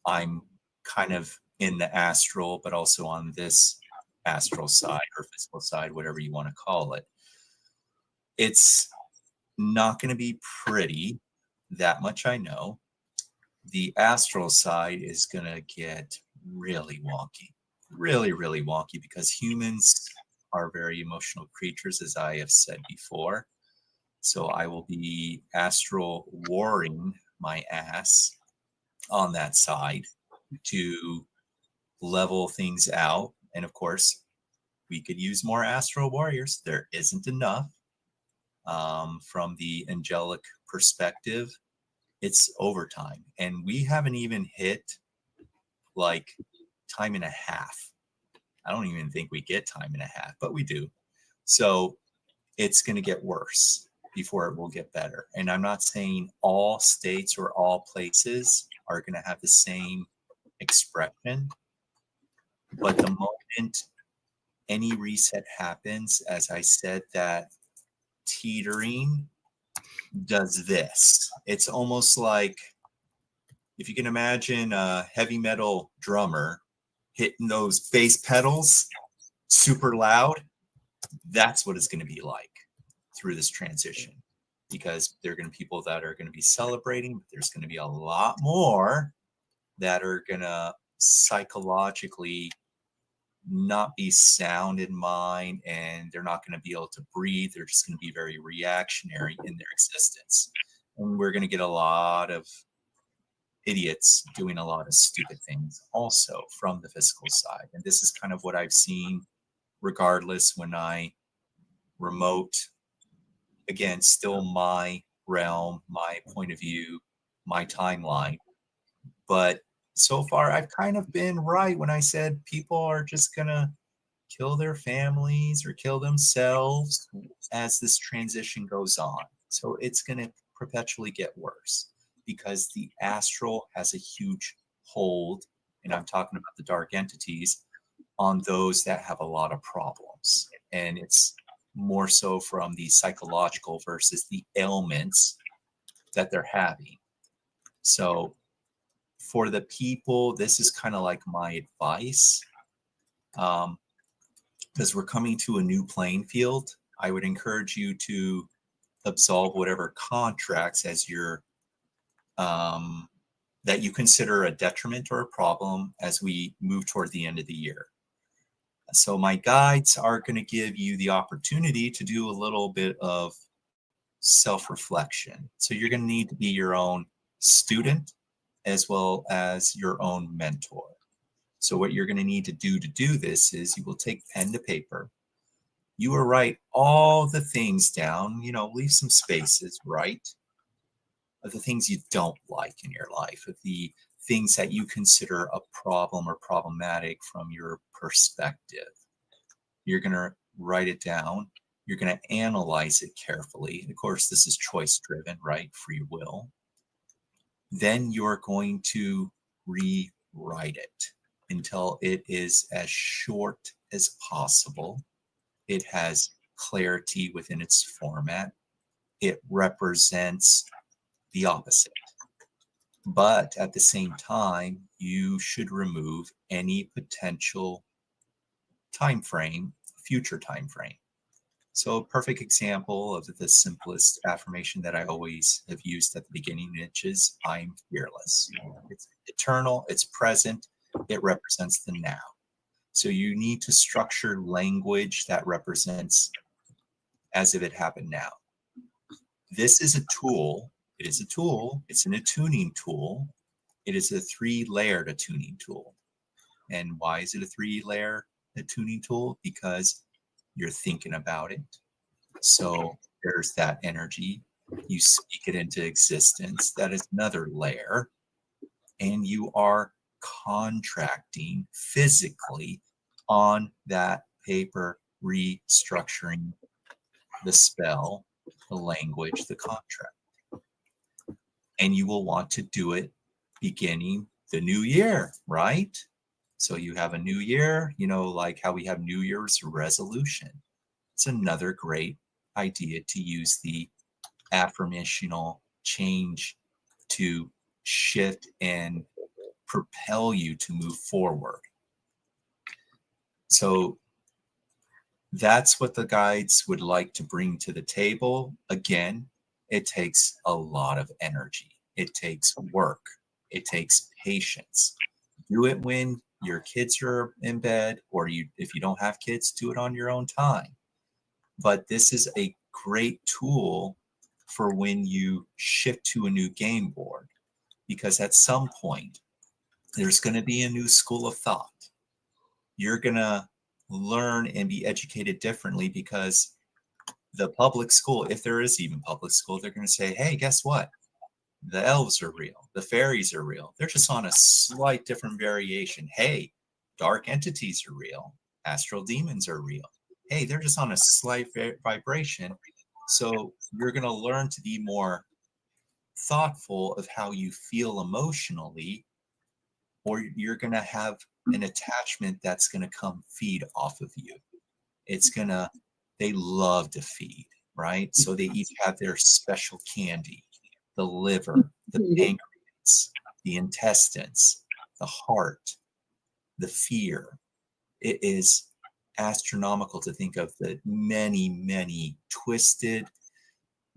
I'm kind of in the astral, but also on this astral side or physical side, whatever you want to call it. It's not going to be pretty, that much I know. The astral side is going to get really wonky, really, really wonky, because humans are very emotional creatures, as I have said before. So I will be astral warring my ass on that side to level things out. And of course, we could use more astral warriors. There isn't enough. From the angelic perspective, it's overtime. And we haven't even hit like time and a half. I don't even think we get time and a half, but we do. So it's going to get worse before it will get better. And I'm not saying all states or all places are going to have the same expression, but the moment any reset happens, as I said, that teetering does this. It's almost like, if you can imagine a heavy metal drummer hitting those bass pedals super loud, that's what it's going to be like through this transition, because there are going to be people that are going to be celebrating, but there's going to be a lot more that are going to psychologically not be sound in mind, and they're not going to be able to breathe. They're just going to be very reactionary in their existence. And we're going to get a lot of idiots doing a lot of stupid things also from the physical side. And this is kind of what I've seen regardless when I remote. Again, still my realm, my point of view, my timeline. But so far, I've kind of been right when I said people are just going to kill their families or kill themselves as this transition goes on. So it's going to perpetually get worse, because the astral has a huge hold, and I'm talking about the dark entities, on those that have a lot of problems. And it's more so from the psychological versus the ailments that they're having. So for the people, this is kind of like my advice, because we're coming to a new playing field. I would encourage you to absolve whatever contracts as your that you consider a detriment or a problem as we move toward the end of the year. So my guides are going to give you the opportunity to do a little bit of self-reflection. So you're going to need to be your own student as well as your own mentor. So what you're going to need to do this is you will take pen to paper. You will write all the things down, leave some spaces, right? Of the things you don't like in your life, of the things that you consider a problem or problematic from your perspective. You're going to write it down. You're going to analyze it carefully. Of course, this is choice driven, right? Free will. Then you're going to rewrite it until it is as short as possible. It has clarity within its format. It represents the opposite. But at the same time, you should remove any potential time frame, future time frame. So a perfect example of the simplest affirmation that I always have used at the beginning, which is I'm fearless. It's eternal, it's present, it represents the now. So you need to structure language that represents as if it happened now. This is a tool. It is a tool. It's an attuning tool. It is a 3-layered attuning tool. And why is it a 3-layer attuning tool? Because you're thinking about it. So there's that energy. You speak it into existence. That is another layer. And you are contracting physically on that paper, restructuring the spell, the language, the contract. And you will want to do it beginning the new year, right? So you have a new year, like how we have New Year's resolution. It's another great idea to use the affirmational change to shift and propel you to move forward. So that's what the guides would like to bring to the table. Again, it takes a lot of energy. It takes work. It takes patience. Do it when your kids are in bed, or if you don't have kids, do it on your own time. But this is a great tool for when you shift to a new game board, because at some point, there's going to be a new school of thought. You're going to learn and be educated differently, because the public school, if there is even public school, they're going to say, hey, guess what? The elves are real. The fairies are real. They're just on a slight different variation. Hey, dark entities are real. Astral demons are real. Hey, they're just on a slight vibration. So you're going to learn to be more thoughtful of how you feel emotionally, or you're going to have an attachment that's going to come feed off of you. They love to feed, right? So they each have their special candy, the liver, the pancreas, the intestines, the heart, the fear. It is astronomical to think of the many, many twisted,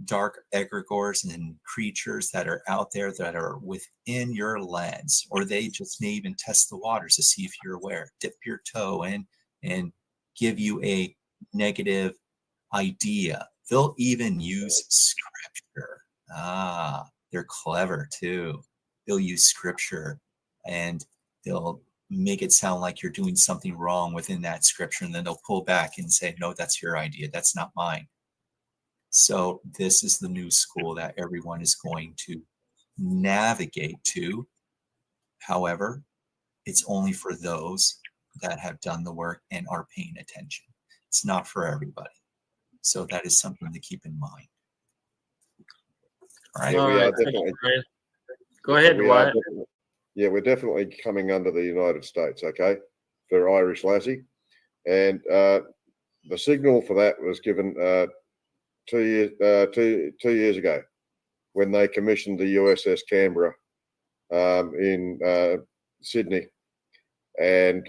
dark egregores and creatures that are out there that are within your lens, or they just may even test the waters to see if you're aware. Dip your toe in and give you a negative idea. They'll even use scripture. They're clever too. They'll use scripture and they'll make it sound like you're doing something wrong within that scripture, and then they'll pull back and say, no, that's your idea. That's not mine. So this is the new school that everyone is going to navigate to. However, it's only for those that have done the work and are paying attention. It's not for everybody. So that is something to keep in mind. All right. Yeah, we All are right. definitely. Go ahead, Wyatt. We're definitely coming under the United States, okay, for Irish Lassie. And the signal for that was given 2 years ago when they commissioned the USS Canberra in Sydney. And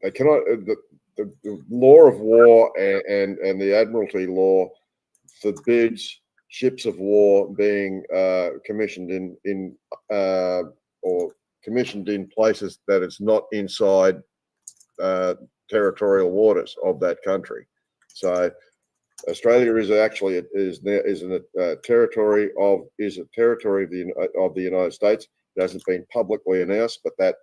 they cannot, the law of war and the Admiralty law forbids ships of war being commissioned in or commissioned in places that it's not inside territorial waters of that country. So Australia is actually a territory of the United States. It hasn't been publicly announced, but that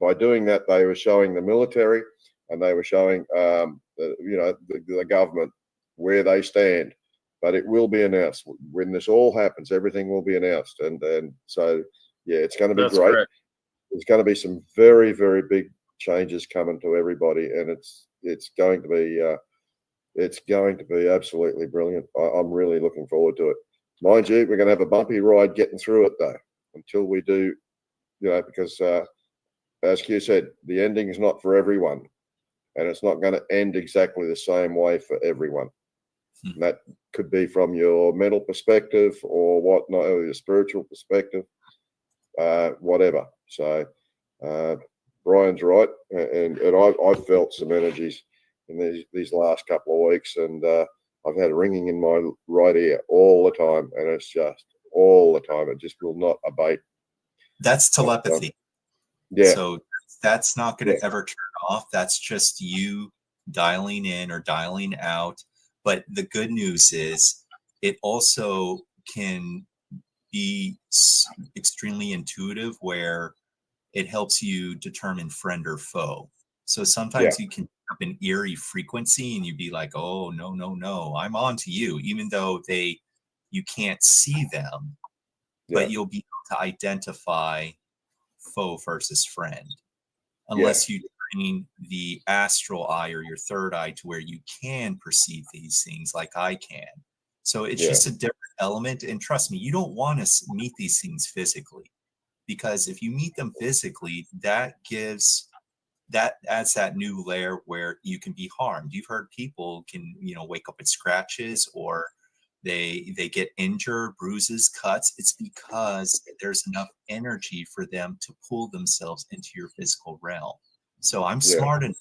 by doing that they were showing the military and they were showing the government where they stand. But it will be announced when this all happens. Everything will be announced, and so yeah, it's going to be That's great. correct. There's going to be some very, very big changes coming to everybody, and it's going to be absolutely brilliant. I'm really looking forward to it. Mind you, we're going to have a bumpy ride getting through it though, until we do, because as Q said, the ending is not for everyone, and it's not going to end exactly the same way for everyone. And that could be from your mental perspective or whatnot, or your spiritual perspective, whatever. So Brian's right, and I felt some energies in these last couple of weeks, and I've had a ringing in my right ear all the time, and it's just all the time. It just will not abate. That's telepathy. Yeah. So that's not going to ever turn off. That's just you dialing in or dialing out. But the good news is it also can be extremely intuitive, where it helps you determine friend or foe. So sometimes you can pick up sharp and eerie frequency, and you'd be like, oh, no, no, no, I'm on to you, even though you can't see them, but you'll be able to identify foe versus friend, unless you train the astral eye or your third eye to where you can perceive these things like I can. So it's just a different element. And trust me, you don't want to meet these things physically, because if you meet them physically, that adds that new layer where you can be harmed. You've heard people can, wake up with scratches, or they get injured, bruises, cuts. It's because there's enough energy for them to pull themselves into your physical realm. So I'm smart enough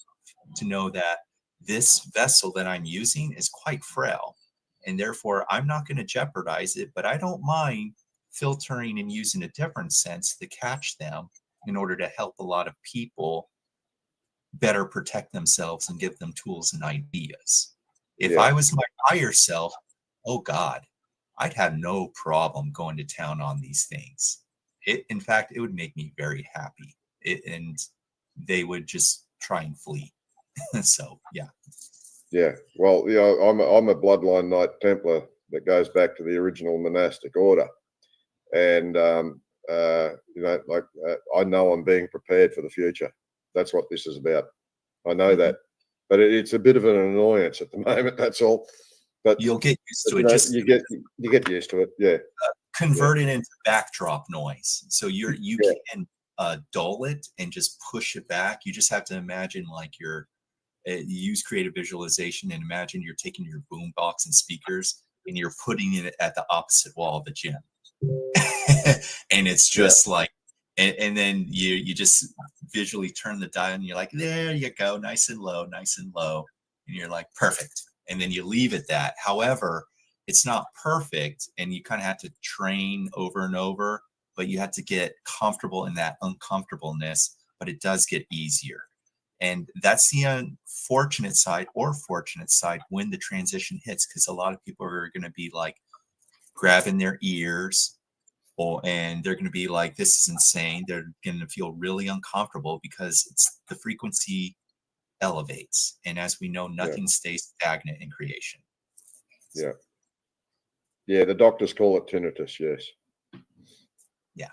to know that this vessel that I'm using is quite frail, and therefore I'm not going to jeopardize it, but I don't mind filtering and using a different sense to catch them in order to help a lot of people better protect themselves and give them tools and ideas. If I was my higher self, oh God, I'd have no problem going to town on these things. In fact, it would make me very happy. And they would just try and flee. So, yeah. Yeah. Well, I'm a bloodline Knight Templar that goes back to the original monastic order. And, I know I'm being prepared for the future. That's what this is about. I know that, but it's a bit of an annoyance at the moment. That's all. But you'll get used to it. You get used to it. Yeah. Convert it into backdrop noise. So you can dull it and just push it back. You just have to imagine like use creative visualization and imagine you're taking your boom box and speakers and you're putting it at the opposite wall of the gym. And it's just like, and then you just visually turn the dial and you're like, there you go, nice and low. And you're like, perfect. And then you leave it that. However, it's not perfect, and you kind of have to train over and over, but you have to get comfortable in that uncomfortableness, but it does get easier. And that's the unfortunate side or fortunate side when the transition hits, because a lot of people are going to be like grabbing their ears, and they're going to be like, this is insane. They're going to feel really uncomfortable because the frequency elevates. And as we know, nothing stays stagnant in creation. Yeah. Yeah, the doctors call it tinnitus, yes. Yeah.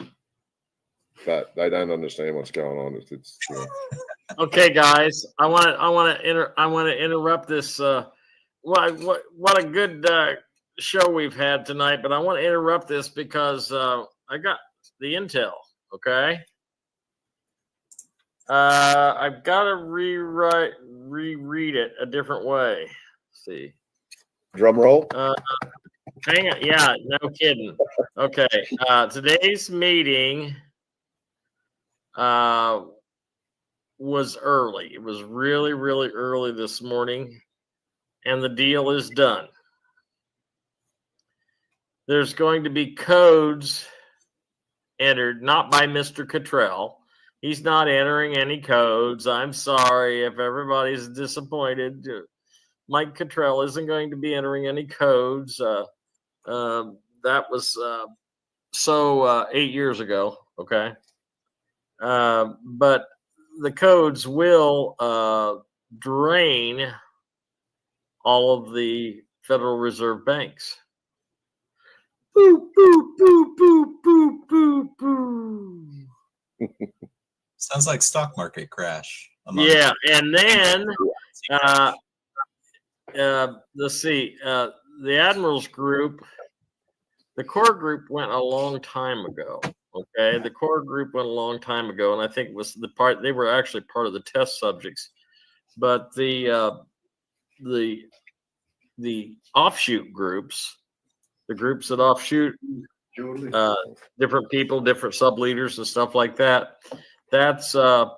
But they don't understand what's going on. It's Okay, guys, I want to interrupt this. What a good show we've had tonight, but I want to interrupt this because I got the intel. Okay, I've got to reread it a different way. Let's see. Drum roll. Hang on. Yeah, no kidding. Okay, today's meeting was early. It was really, really early this morning, and the deal is done. There's going to be codes entered, not by Mr. Cottrell. He's not entering any codes. I'm sorry if everybody's disappointed. Mike Cottrell isn't going to be entering any codes. That was 8 years ago. Okay. But the codes will drain all of the Federal Reserve banks. Boo, boo, boo, boo, boo, boo, boo. Sounds like stock market crash. Yeah, and then let's see, the Admirals Group, the core group went a long time ago. Okay, the core group went a long time ago, and I think it was they were actually part of the test subjects, but the offshoot groups, the groups that offshoot different people, different sub leaders and stuff like that, that's going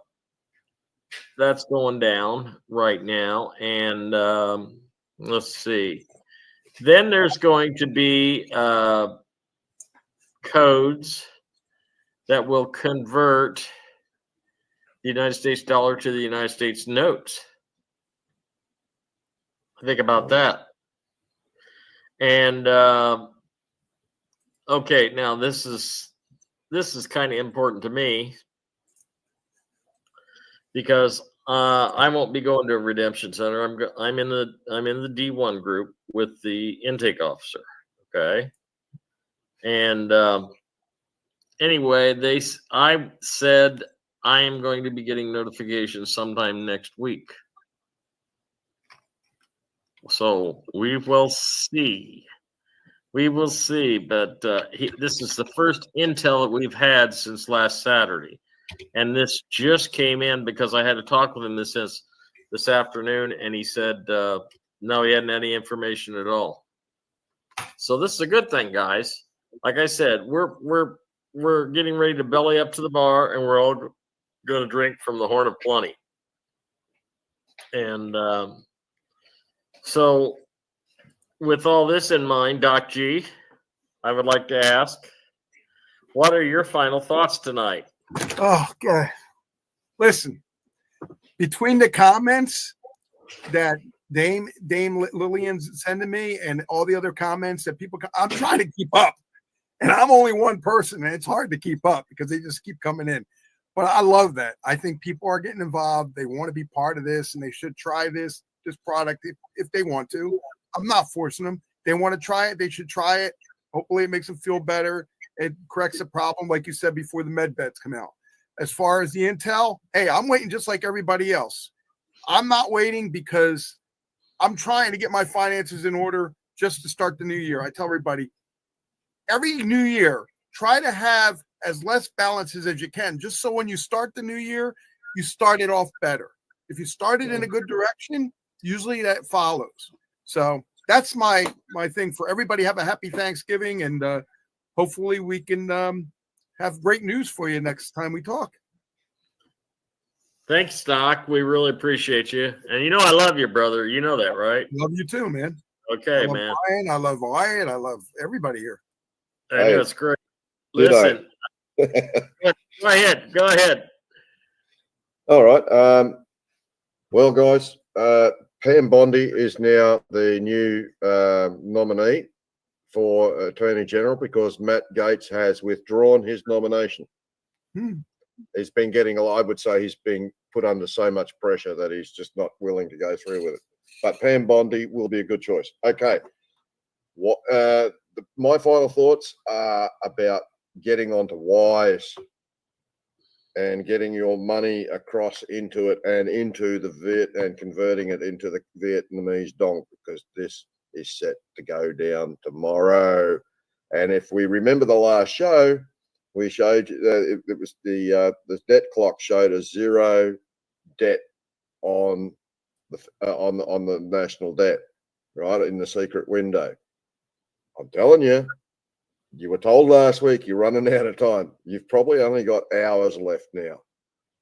down right now. And let's see, then there's going to be codes that will convert the United States dollar to the United States notes. Think about that. And okay, now this is kind of important to me because I won't be going to a redemption center. I'm in the D1 group with the intake officer. Okay. And anyway, I said I am going to be getting notifications sometime next week. So we will see. We will see. But this is the first intel that we've had since last Saturday. And this just came in because I had to talk with him this afternoon, and he said no, he hadn't any information at all. So this is a good thing, guys. Like I said, we're getting ready to belly up to the bar, and we're all going to drink from the horn of plenty. And so, with all this in mind, Doc G, I would like to ask, what are your final thoughts tonight? Oh, God. Listen, between the comments that Dame Lillian's sending me and all the other comments that people, I'm trying to keep up. And I'm only one person, and it's hard to keep up because they just keep coming in. But I love that. I think people are getting involved. They want to be part of this, and they should try this product if they want to. I'm not forcing them. They want to try it. They should try it. Hopefully it makes them feel better. It corrects a problem, like you said, before the med beds come out. As far as the intel, hey, I'm waiting just like everybody else. I'm not waiting because I'm trying to get my finances in order just to start the new year. I tell everybody, every new year, try to have as less balances as you can, just so when you start the new year, you start it off better. If you start it in a good direction, usually that follows. So that's my thing for everybody. Have a happy Thanksgiving, and hopefully we can have great news for you next time we talk. Thanks, Doc. We really appreciate you. And you know I love you, brother. You know that, right? Love you too, man. Okay, I love man. Brian, I love Wyatt. I love everybody here. I know it's great. Listen. Go ahead. All right. Well, guys, Pam Bondi is now the new nominee for Attorney General because Matt Gaetz has withdrawn his nomination. He's been getting I would say he's being put under so much pressure that he's just not willing to go through with it. But Pam Bondi will be a good choice. Okay. What my final thoughts are about getting onto Wise and getting your money across into it and into the Viet and converting it into the Vietnamese dong, because this is set to go down tomorrow. And if we remember the last show, we showed it was the debt clock showed a zero debt on the national debt, right, in the secret window. I'm telling you, you were told last week you're running out of time. You've probably only got hours left now.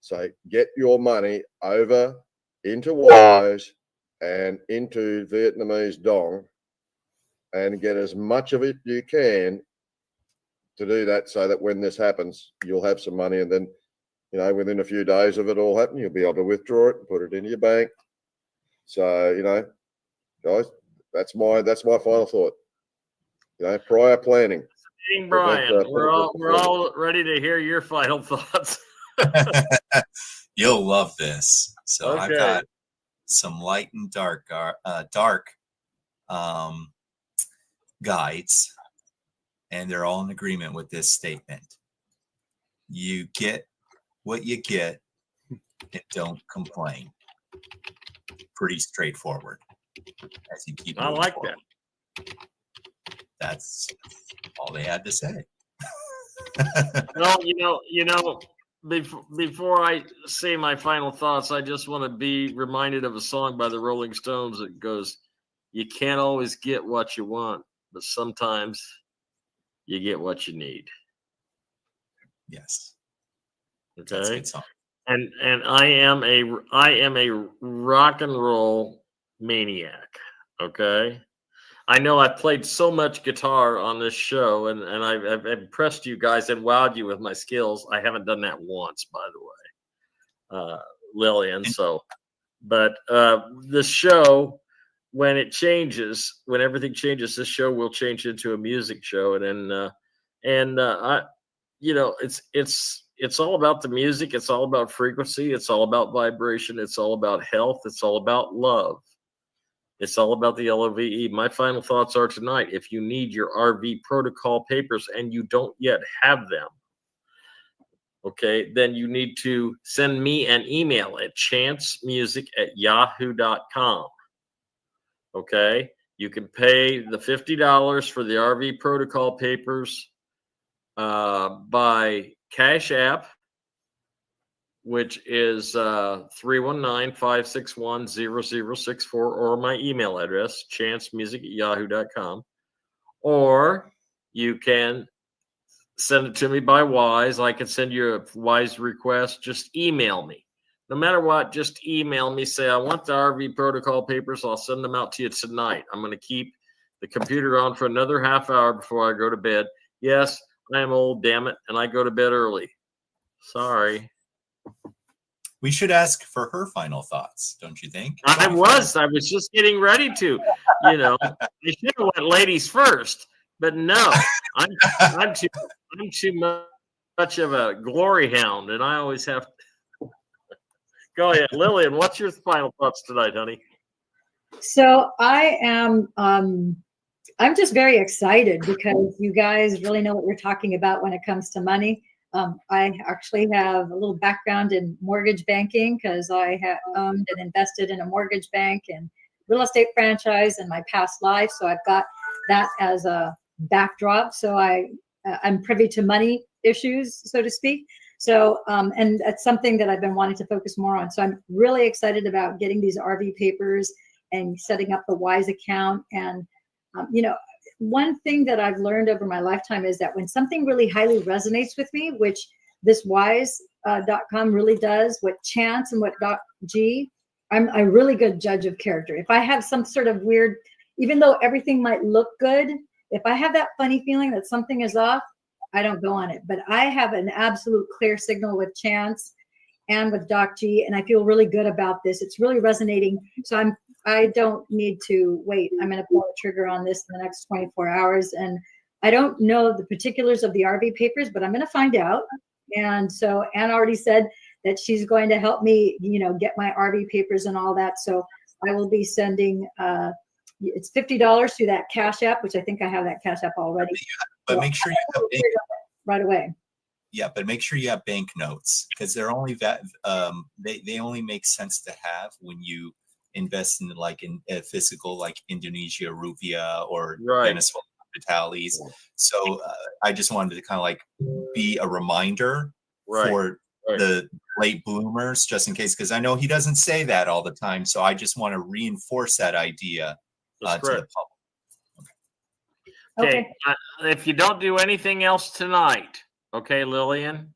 So get your money over into Wise and into Vietnamese dong and get as much of it you can to do that, so that when this happens, you'll have some money, and then, you know, within a few days of it all happening, you'll be able to withdraw it and put it into your bank. So, you know, guys, that's my final thought. You know, prior planning. Brian, we're all ready to hear your final thoughts. You'll love this. So okay. I've got some light and dark guides, and they're all in agreement with this statement. You get what you get and don't complain. Pretty straightforward. As you keep I like forward. that. That's all they had to say. Well, you know, before I say my final thoughts, I just want to be reminded of a song by the Rolling Stones that goes, "You can't always get what you want, but sometimes you get what you need." Yes. Okay. That's a good song. And I am a rock and roll maniac. Okay. I know I've played so much guitar on this show, and I've impressed you guys and wowed you with my skills. I haven't done that once, by the way, Lillian. So, but the show, when it changes, when everything changes, this show will change into a music show, and I, you know, it's it's all about the music. It's all about frequency. It's all about vibration. It's all about health. It's all about love. It's all about the LOVE. My final thoughts are tonight, if you need your RV protocol papers and you don't yet have them, okay, then you need to send me an email at chancemusic@yahoo.com. Okay, you can pay the $50 for the RV protocol papers by Cash App, which is 319-561-0064, or my email address, chancemusic@yahoo.com. Or you can send it to me by Wise. I can send you a Wise request. Just email me. No matter what, just email me. Say, I want the RV protocol papers. I'll send them out to you tonight. I'm going to keep the computer on for another half hour before I go to bed. Yes, I am old, damn it, and I go to bed early. Sorry. We should ask for her final thoughts, don't you think? I was just getting ready to. You know, I should have went ladies first, but no, I'm too much of a glory hound, and I always have. Go ahead, Lillian. What's your final thoughts tonight, honey? So I am. I'm just very excited because you guys really know what you're talking about when it comes to money. I actually have a little background in mortgage banking because I have owned and invested in a mortgage bank and real estate franchise in my past life. So I've got that as a backdrop. So I'm privy to money issues, so to speak. So, and that's something that I've been wanting to focus more on. So I'm really excited about getting these RV papers and setting up the Wise account. And, you know, one thing that I've learned over my lifetime is that when something really highly resonates with me, which this Wise.com really does, what Chance and what .g, I'm a really good judge of character. If I have some sort of weird, even though everything might look good, if I have that funny feeling that something is off, I don't go on it. But I have an absolute clear signal with Chance and with .g, and I feel really good about this. It's really resonating. So I don't need to wait. I'm going to pull the trigger on this in the next 24 hours. And I don't know the particulars of the RV papers, but I'm going to find out. And so Ann already said that she's going to help me, you know, get my RV papers and all that. So I will be sending, it's $50 through that Cash App, which I think I have that Cash App already. But make sure you have right away. Yeah, but make sure you have bank notes because they're only that they only make sense to have when you invest in a physical like Indonesia rupiah or Venezuela vitales. So I just wanted to kind of like be a reminder for the late bloomers, just in case, because I know he doesn't say that all the time. So I just want to reinforce that idea to the public. Okay. If you don't do anything else tonight, okay, Lillian,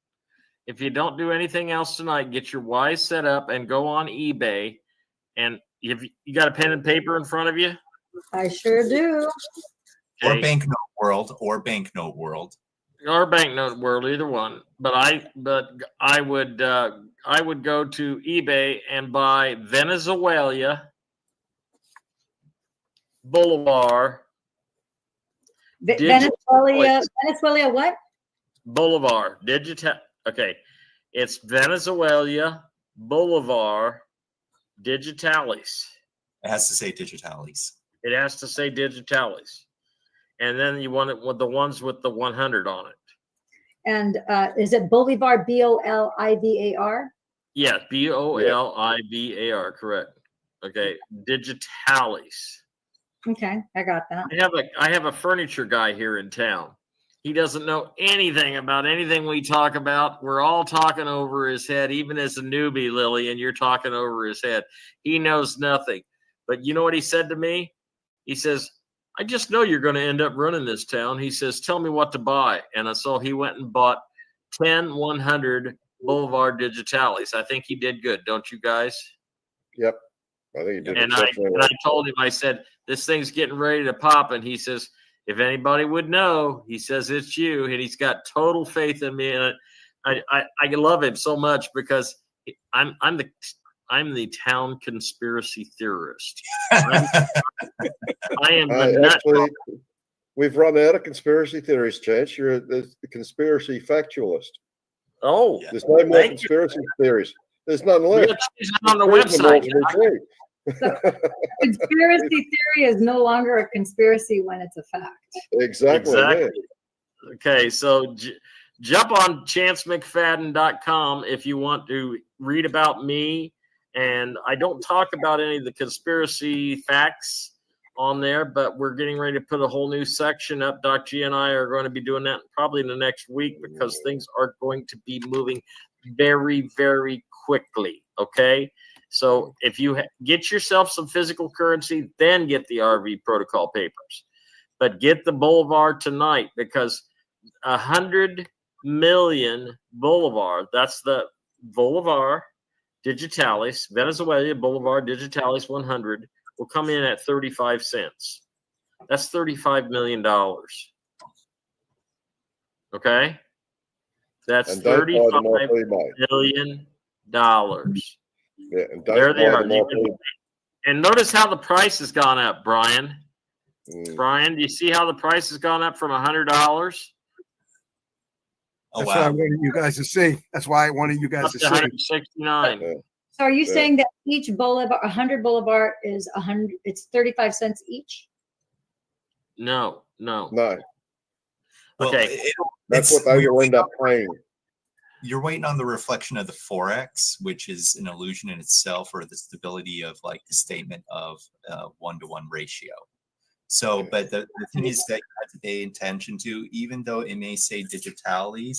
if you don't do anything else tonight, get your Wise set up and go on eBay. And you got a pen and paper in front of you? I sure do. Okay. Or Banknote World, or Banknote World, either one. But I would go to eBay and buy Venezuela Boulevard. Venezuela what? Boulevard. Okay. It's Venezuela Boulevard Digitalis. It has to say Digitalis. It has to say Digitalis. And then you want it with the ones with the 100 on it. And is it Bolivar, Bolivar? Yes, Bolivar, correct. Okay, Digitalis. Okay, I got that. I have a furniture guy here in town. He doesn't know anything about anything we talk about. We're all talking over his head, even as a newbie, Lily, and you're talking over his head. He knows nothing. But you know what he said to me? He says, I just know you're going to end up running this town. He says, tell me what to buy. And so he went and bought 10 100 Boulevard Digitalis. I think he did good, don't you guys? Yep. I think he did. And I told him, I said, this thing's getting ready to pop. And he says, if anybody would know, he says it's you. And he's got total faith in me. And I love him so much because I'm the town conspiracy theorist. I am actually, we've run out of conspiracy theories, Chance. You're the conspiracy factualist. Oh, There's no more thank you. conspiracy theories. There's none We left. got to change that on the There's no more website. to be true. Conspiracy theory is no longer a conspiracy when it's a fact. Exactly. Exactly. Okay, so jump on chancemcfadden.com if you want to read about me. And I don't talk about any of the conspiracy facts on there, but we're getting ready to put a whole new section up. Doc G and I are going to be doing that probably in the next week because things are going to be moving very, very quickly. Okay. So if you get yourself some physical currency, then get the RV protocol papers, but get the Bolivar tonight because 100 million Bolivar, that's the Bolivar Digitalis, Venezuela Bolivar Digitalis 100 will come in at 35 cents. That's $35 million. Okay. That's $35 million. Yeah, and there they are. And notice how the price has gone up, Brian. Brian, do you see how the price has gone up from $100? Oh, that's what I wanted you guys to see. That's why I wanted you guys to see. 169. Yeah. So are you saying that each Bolivar, 100 Bolivar is 100, it's 35 cents each? No. Okay. That's what they will end up paying. You're waiting on the reflection of the Forex, which is an illusion in itself, or the stability of like the statement of 1-to-1 ratio. So, but the thing is that you have to pay attention to, even though it may say digitalis,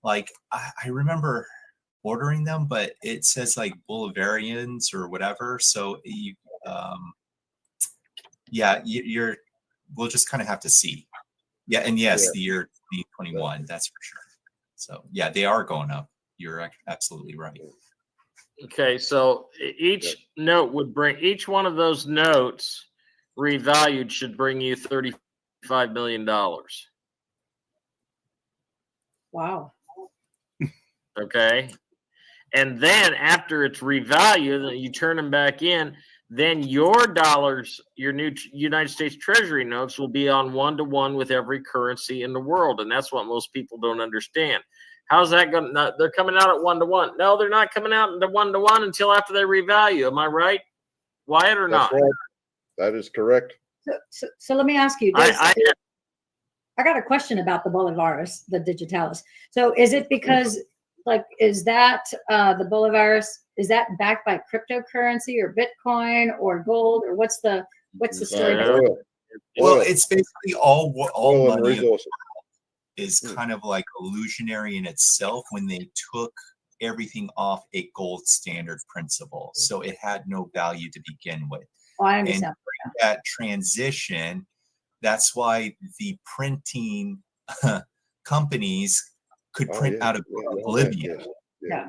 like I remember ordering them, but it says like Bolivarians or whatever. So you, we'll just kind of have to see. Yeah. And yes, the year 2021, that's for sure. So yeah, they are going up. You're absolutely right. Okay. So each note would bring, each one of those notes revalued should bring you $35 million. Wow. Okay. And then after it's revalued, you turn them back in, then your dollars, your new United States Treasury notes will be on 1-to-1 with every currency in the world. And that's what most people don't understand. How's that going to, they're coming out at 1-to-1. No, they're not coming out into 1-to-1 until after they revalue. Am I right, Wyatt, or That's not? right. That is correct. So let me ask you this. I got a question about the Bolivars, the digitalis. So is it because, like, is that the Bolivars, is that backed by cryptocurrency or Bitcoin or gold, or what's the story? Well, it's basically all money resources is kind of like illusionary in itself when they took everything off a gold standard principle. So it had no value to begin with. Oh, I understand. And that transition, that's why the printing companies could print out of oblivion.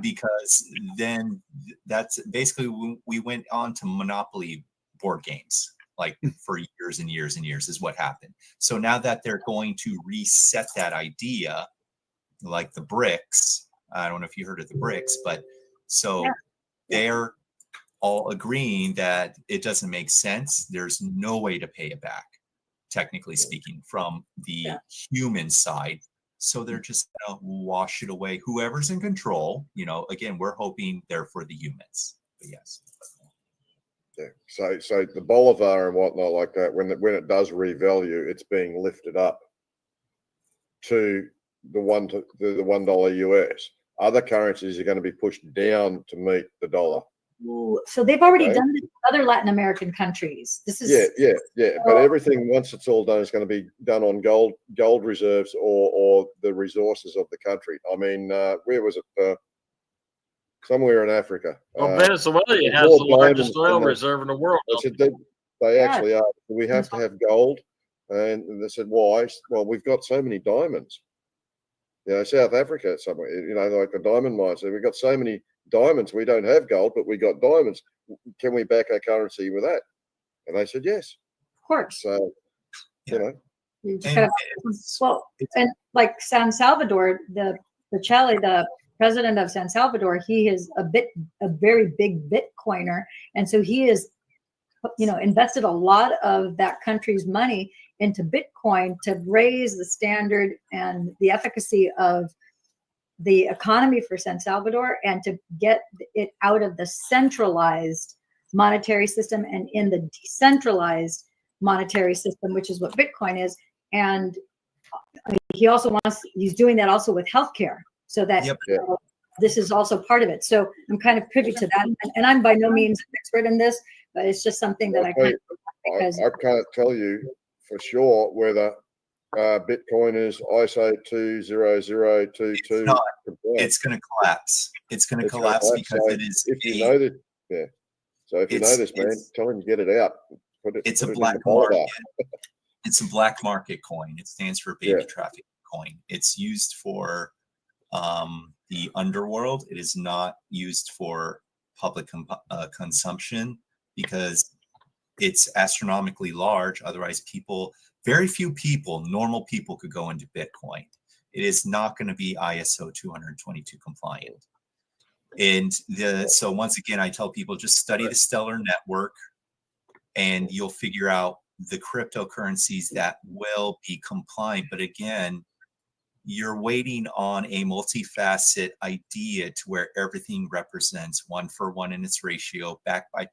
Because then that's basically when we went on to Monopoly board games, like for years and years and years is what happened. So now that they're going to reset that idea, like the BRICS, I don't know if you heard of the BRICS, but so they're all agreeing that it doesn't make sense. There's no way to pay it back, technically speaking, from the human side. So they're just gonna wash it away. Whoever's in control, again, we're hoping they're for the humans. But yes. Yeah. So the Bolivar and whatnot like that, when it does revalue, it's being lifted up to the $1 US. Other currencies are going to be pushed down to meet the dollar. Ooh, so they've already done this in other Latin American countries. This is But everything, once it's all done, is going to be done on gold reserves or the resources of the country. I mean, where was it? Somewhere in Africa. Well, Venezuela has the largest oil reserve in the world. I said they actually are. We have to have gold, and they said, why? Well, we've got so many diamonds. South Africa somewhere, like the diamond mines. So we've got so many diamonds. We don't have gold, but we got diamonds. Can we back our currency with that? And they said yes. Of course. So, you just and like San Salvador, the president of San Salvador, he is a very big Bitcoiner, and so he is, invested a lot of that country's money into Bitcoin to raise the standard and the efficacy of the economy for San Salvador and to get it out of the centralized monetary system and in the decentralized monetary system, which is what Bitcoin is. And he's doing that also with healthcare, so that this is also part of it. So I'm kind of privy to that, and I'm by no means an expert in this, but it's just something that I can't tell you for sure whether Bitcoin is ISO 20022. It's going to collapse. It's going to collapse because it is. If you know that, So if you know this, man, tell him to get it out. It's a black market. It's a black market coin. It stands for baby trafficking coin. It's used for the underworld. It is not used for public consumption because it's astronomically large. Otherwise, very few people, normal people, could go into Bitcoin. It is not going to be ISO 222 compliant. And so once again, I tell people just study the Stellar Network and you'll figure out the cryptocurrencies that will be compliant. But again, you're waiting on a multifaceted idea to where everything represents 1-for-1 in its ratio, backed by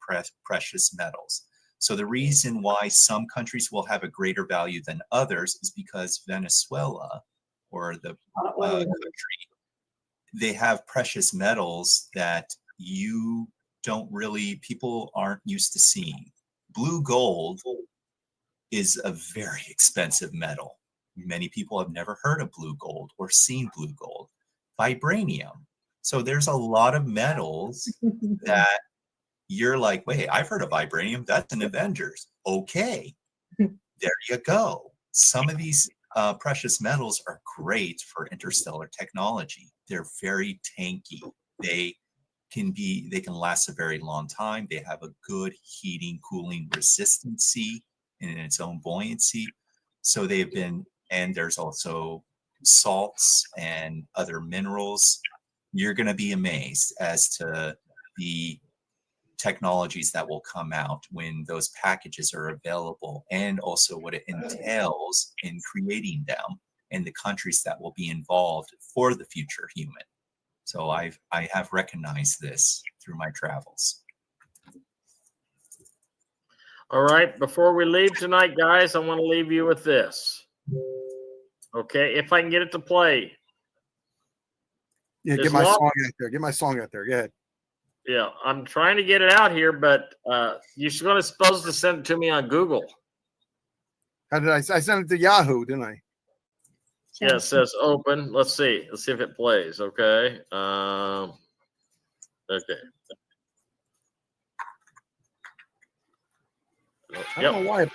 precious metals. So the reason why some countries will have a greater value than others is because Venezuela, or the country, they have precious metals that people aren't used to seeing. Blue gold is a very expensive metal. Many people have never heard of blue gold or seen blue gold. Vibranium. So there's a lot of metals that you're like, wait, I've heard of vibranium. That's an Avengers. Okay, there you go. Some of these precious metals are great for interstellar technology. They're very tanky. They can last a very long time. They have a good heating, cooling resistancy in its own buoyancy. So and there's also salts and other minerals. You're going to be amazed as to the technologies that will come out when those packages are available, and also what it entails in creating them and the countries that will be involved for the future human. So I have recognized this through my travels. All right, before we leave tonight, guys, I want to leave you with this. Okay, if I can get it to play. Yeah, get my song out there. Get my song out there. Go ahead. Yeah, I'm trying to get it out here, but you're supposed to send it to me on Google. How did I sent it to Yahoo, didn't I? Yeah, it says open. Let's see. Let's see if it plays. Okay. Okay. I don't know why.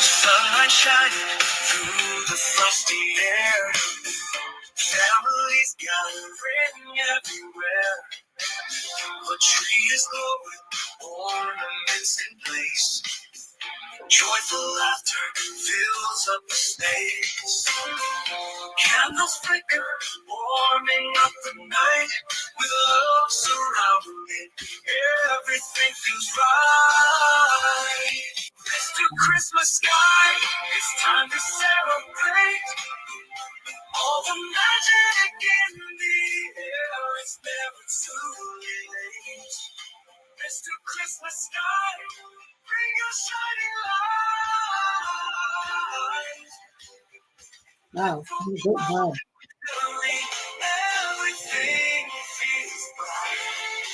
Sunlight shining through the frosty air. Families gathering everywhere. The tree is glowing, ornaments in place. Joyful laughter fills up the space. Candles flicker, warming up the night. With love surrounding, everything feels right. Mr. Christmas Sky, it's time to celebrate. All the magic in the air, it's never too late. Mr. Christmas Sky, bring your shining light. Wow, good job. Everything feels bright.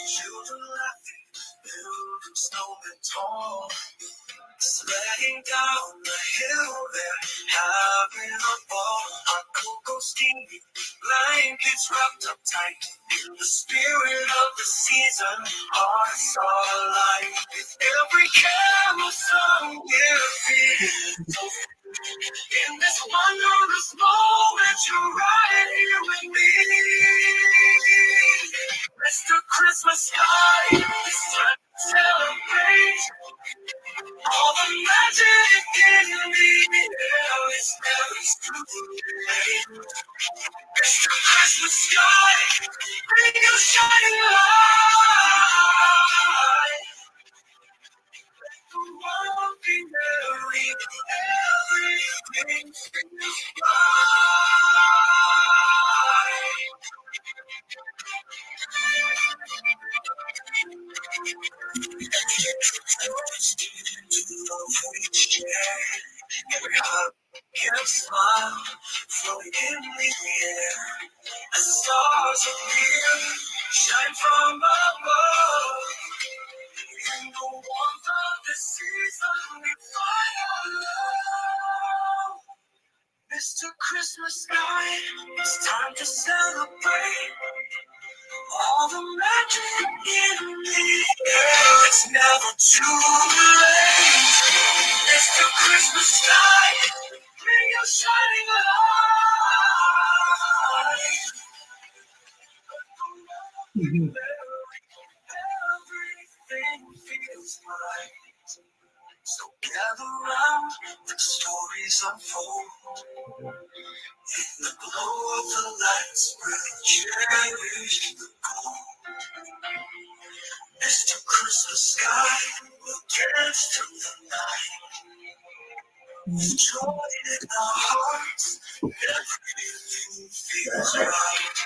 Children laughing, building snowmen tall. Sledding down the hill, they're having a ball. Our cocoa steaming, blankets wrapped up tight. In the spirit of the season, hearts are alive. Every carol song we're feeling. In this wondrous moment, you're right here with me. Mr. Christmas Sky, it's time to celebrate. All the magic in the air is never too late. Mr. Christmas Sky, bring you shining light. Let the world be merry, everything feels right. Every hug and smile flowing in the air. As stars appear, shine from above. In the warmth of this season, we find our love. Mr. Christmas Sky, it's time to celebrate all the magic in the air. It's never too late. Mr. Christmas Sky, bring your shining light. Everything feels right. So gather round, the stories unfold. In the glow of the lights, we'll cherish the gold. Mr. Christmas Sky will dance through the night. With joy in our hearts, everything feels right.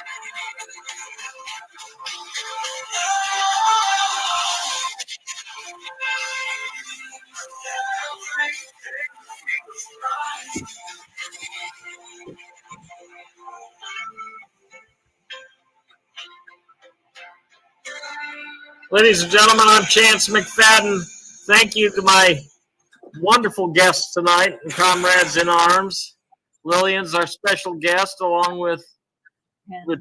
Ladies and gentlemen, I'm Chance McFadden. Thank you to my wonderful guests tonight and comrades in arms. Lillian's our special guest, along with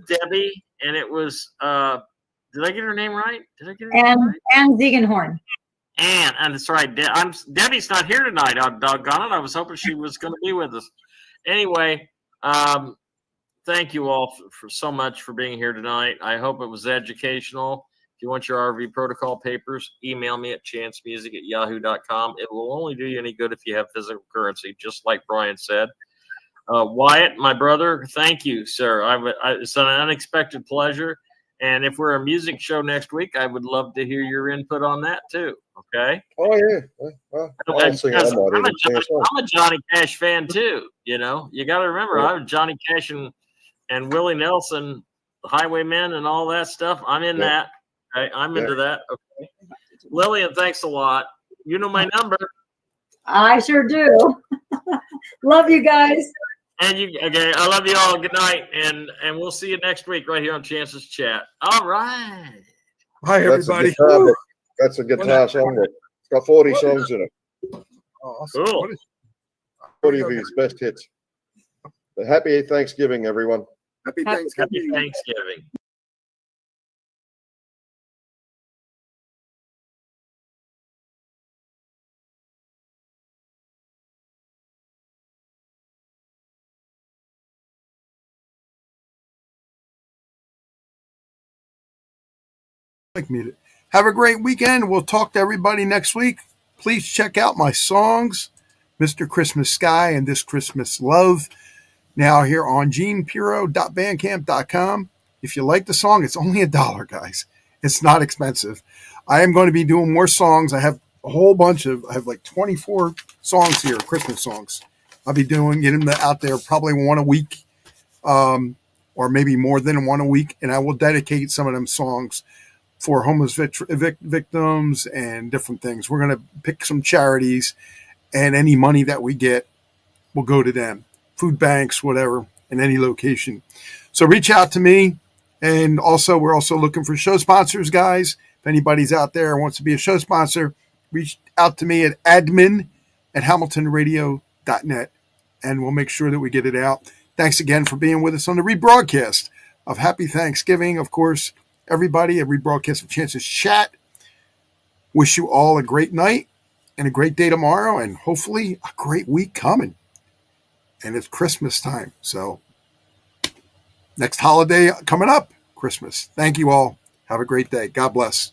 Debbie, and it was did I get her name right? Did I get her name right? And Ziegenhorn. And that's right. Debbie's not here tonight. Doggone it! I was hoping she was going to be with us. Anyway, thank you all for so much for being here tonight. I hope it was educational. If you want your RV protocol papers, email me at chancemusic@yahoo.com. It will only do you any good if you have physical currency, just like Brian said. Wyatt, my brother, thank you, sir. It's an unexpected pleasure. And if we're a music show next week, I would love to hear your input on that too. Okay. Oh yeah. Well, I'm a Johnny Cash fan too. You know, you got to remember, I'm Johnny Cash and Willie Nelson, Highwaymen, and all that stuff. I'm in that. Okay? I'm into that. Okay. Lillian, thanks a lot. You know my number. I sure do. Love you guys. And okay, I love you all. Good night, and we'll see you next week right here on Chance's Chat. All right. Hi, everybody. That's a guitar song. It's got 40 songs in it. Awesome. Cool. 40 of his best hits. But happy Thanksgiving, everyone. Happy Thanksgiving. Happy Thanksgiving. Have a great weekend. We'll talk to everybody next week. Please check out my songs, Mr. Christmas Sky and This Christmas Love, now here on genepiro.bandcamp.com. If you like the song, it's only $1, guys. It's not expensive. I am going to be doing more songs. I have a whole bunch I have like 24 songs here, Christmas songs. I'll be getting them out there probably one a week, or maybe more than one a week. And I will dedicate some of them songs for homeless victims and different things. We're going to pick some charities, and any money that we get will go to them. Food banks, whatever, in any location. So reach out to me. And also, we're also looking for show sponsors, guys. If anybody's out there wants to be a show sponsor, reach out to me at admin@hamiltonradio.net, and we'll make sure that we get it out. Thanks again for being with us on the rebroadcast of Happy Thanksgiving. Of course, everybody, a rebroadcast of Chance's Chat. Wish you all a great night and a great day tomorrow, and hopefully a great week coming. And it's Christmas time, so next holiday coming up, Christmas. Thank you all. Have a great day. God bless.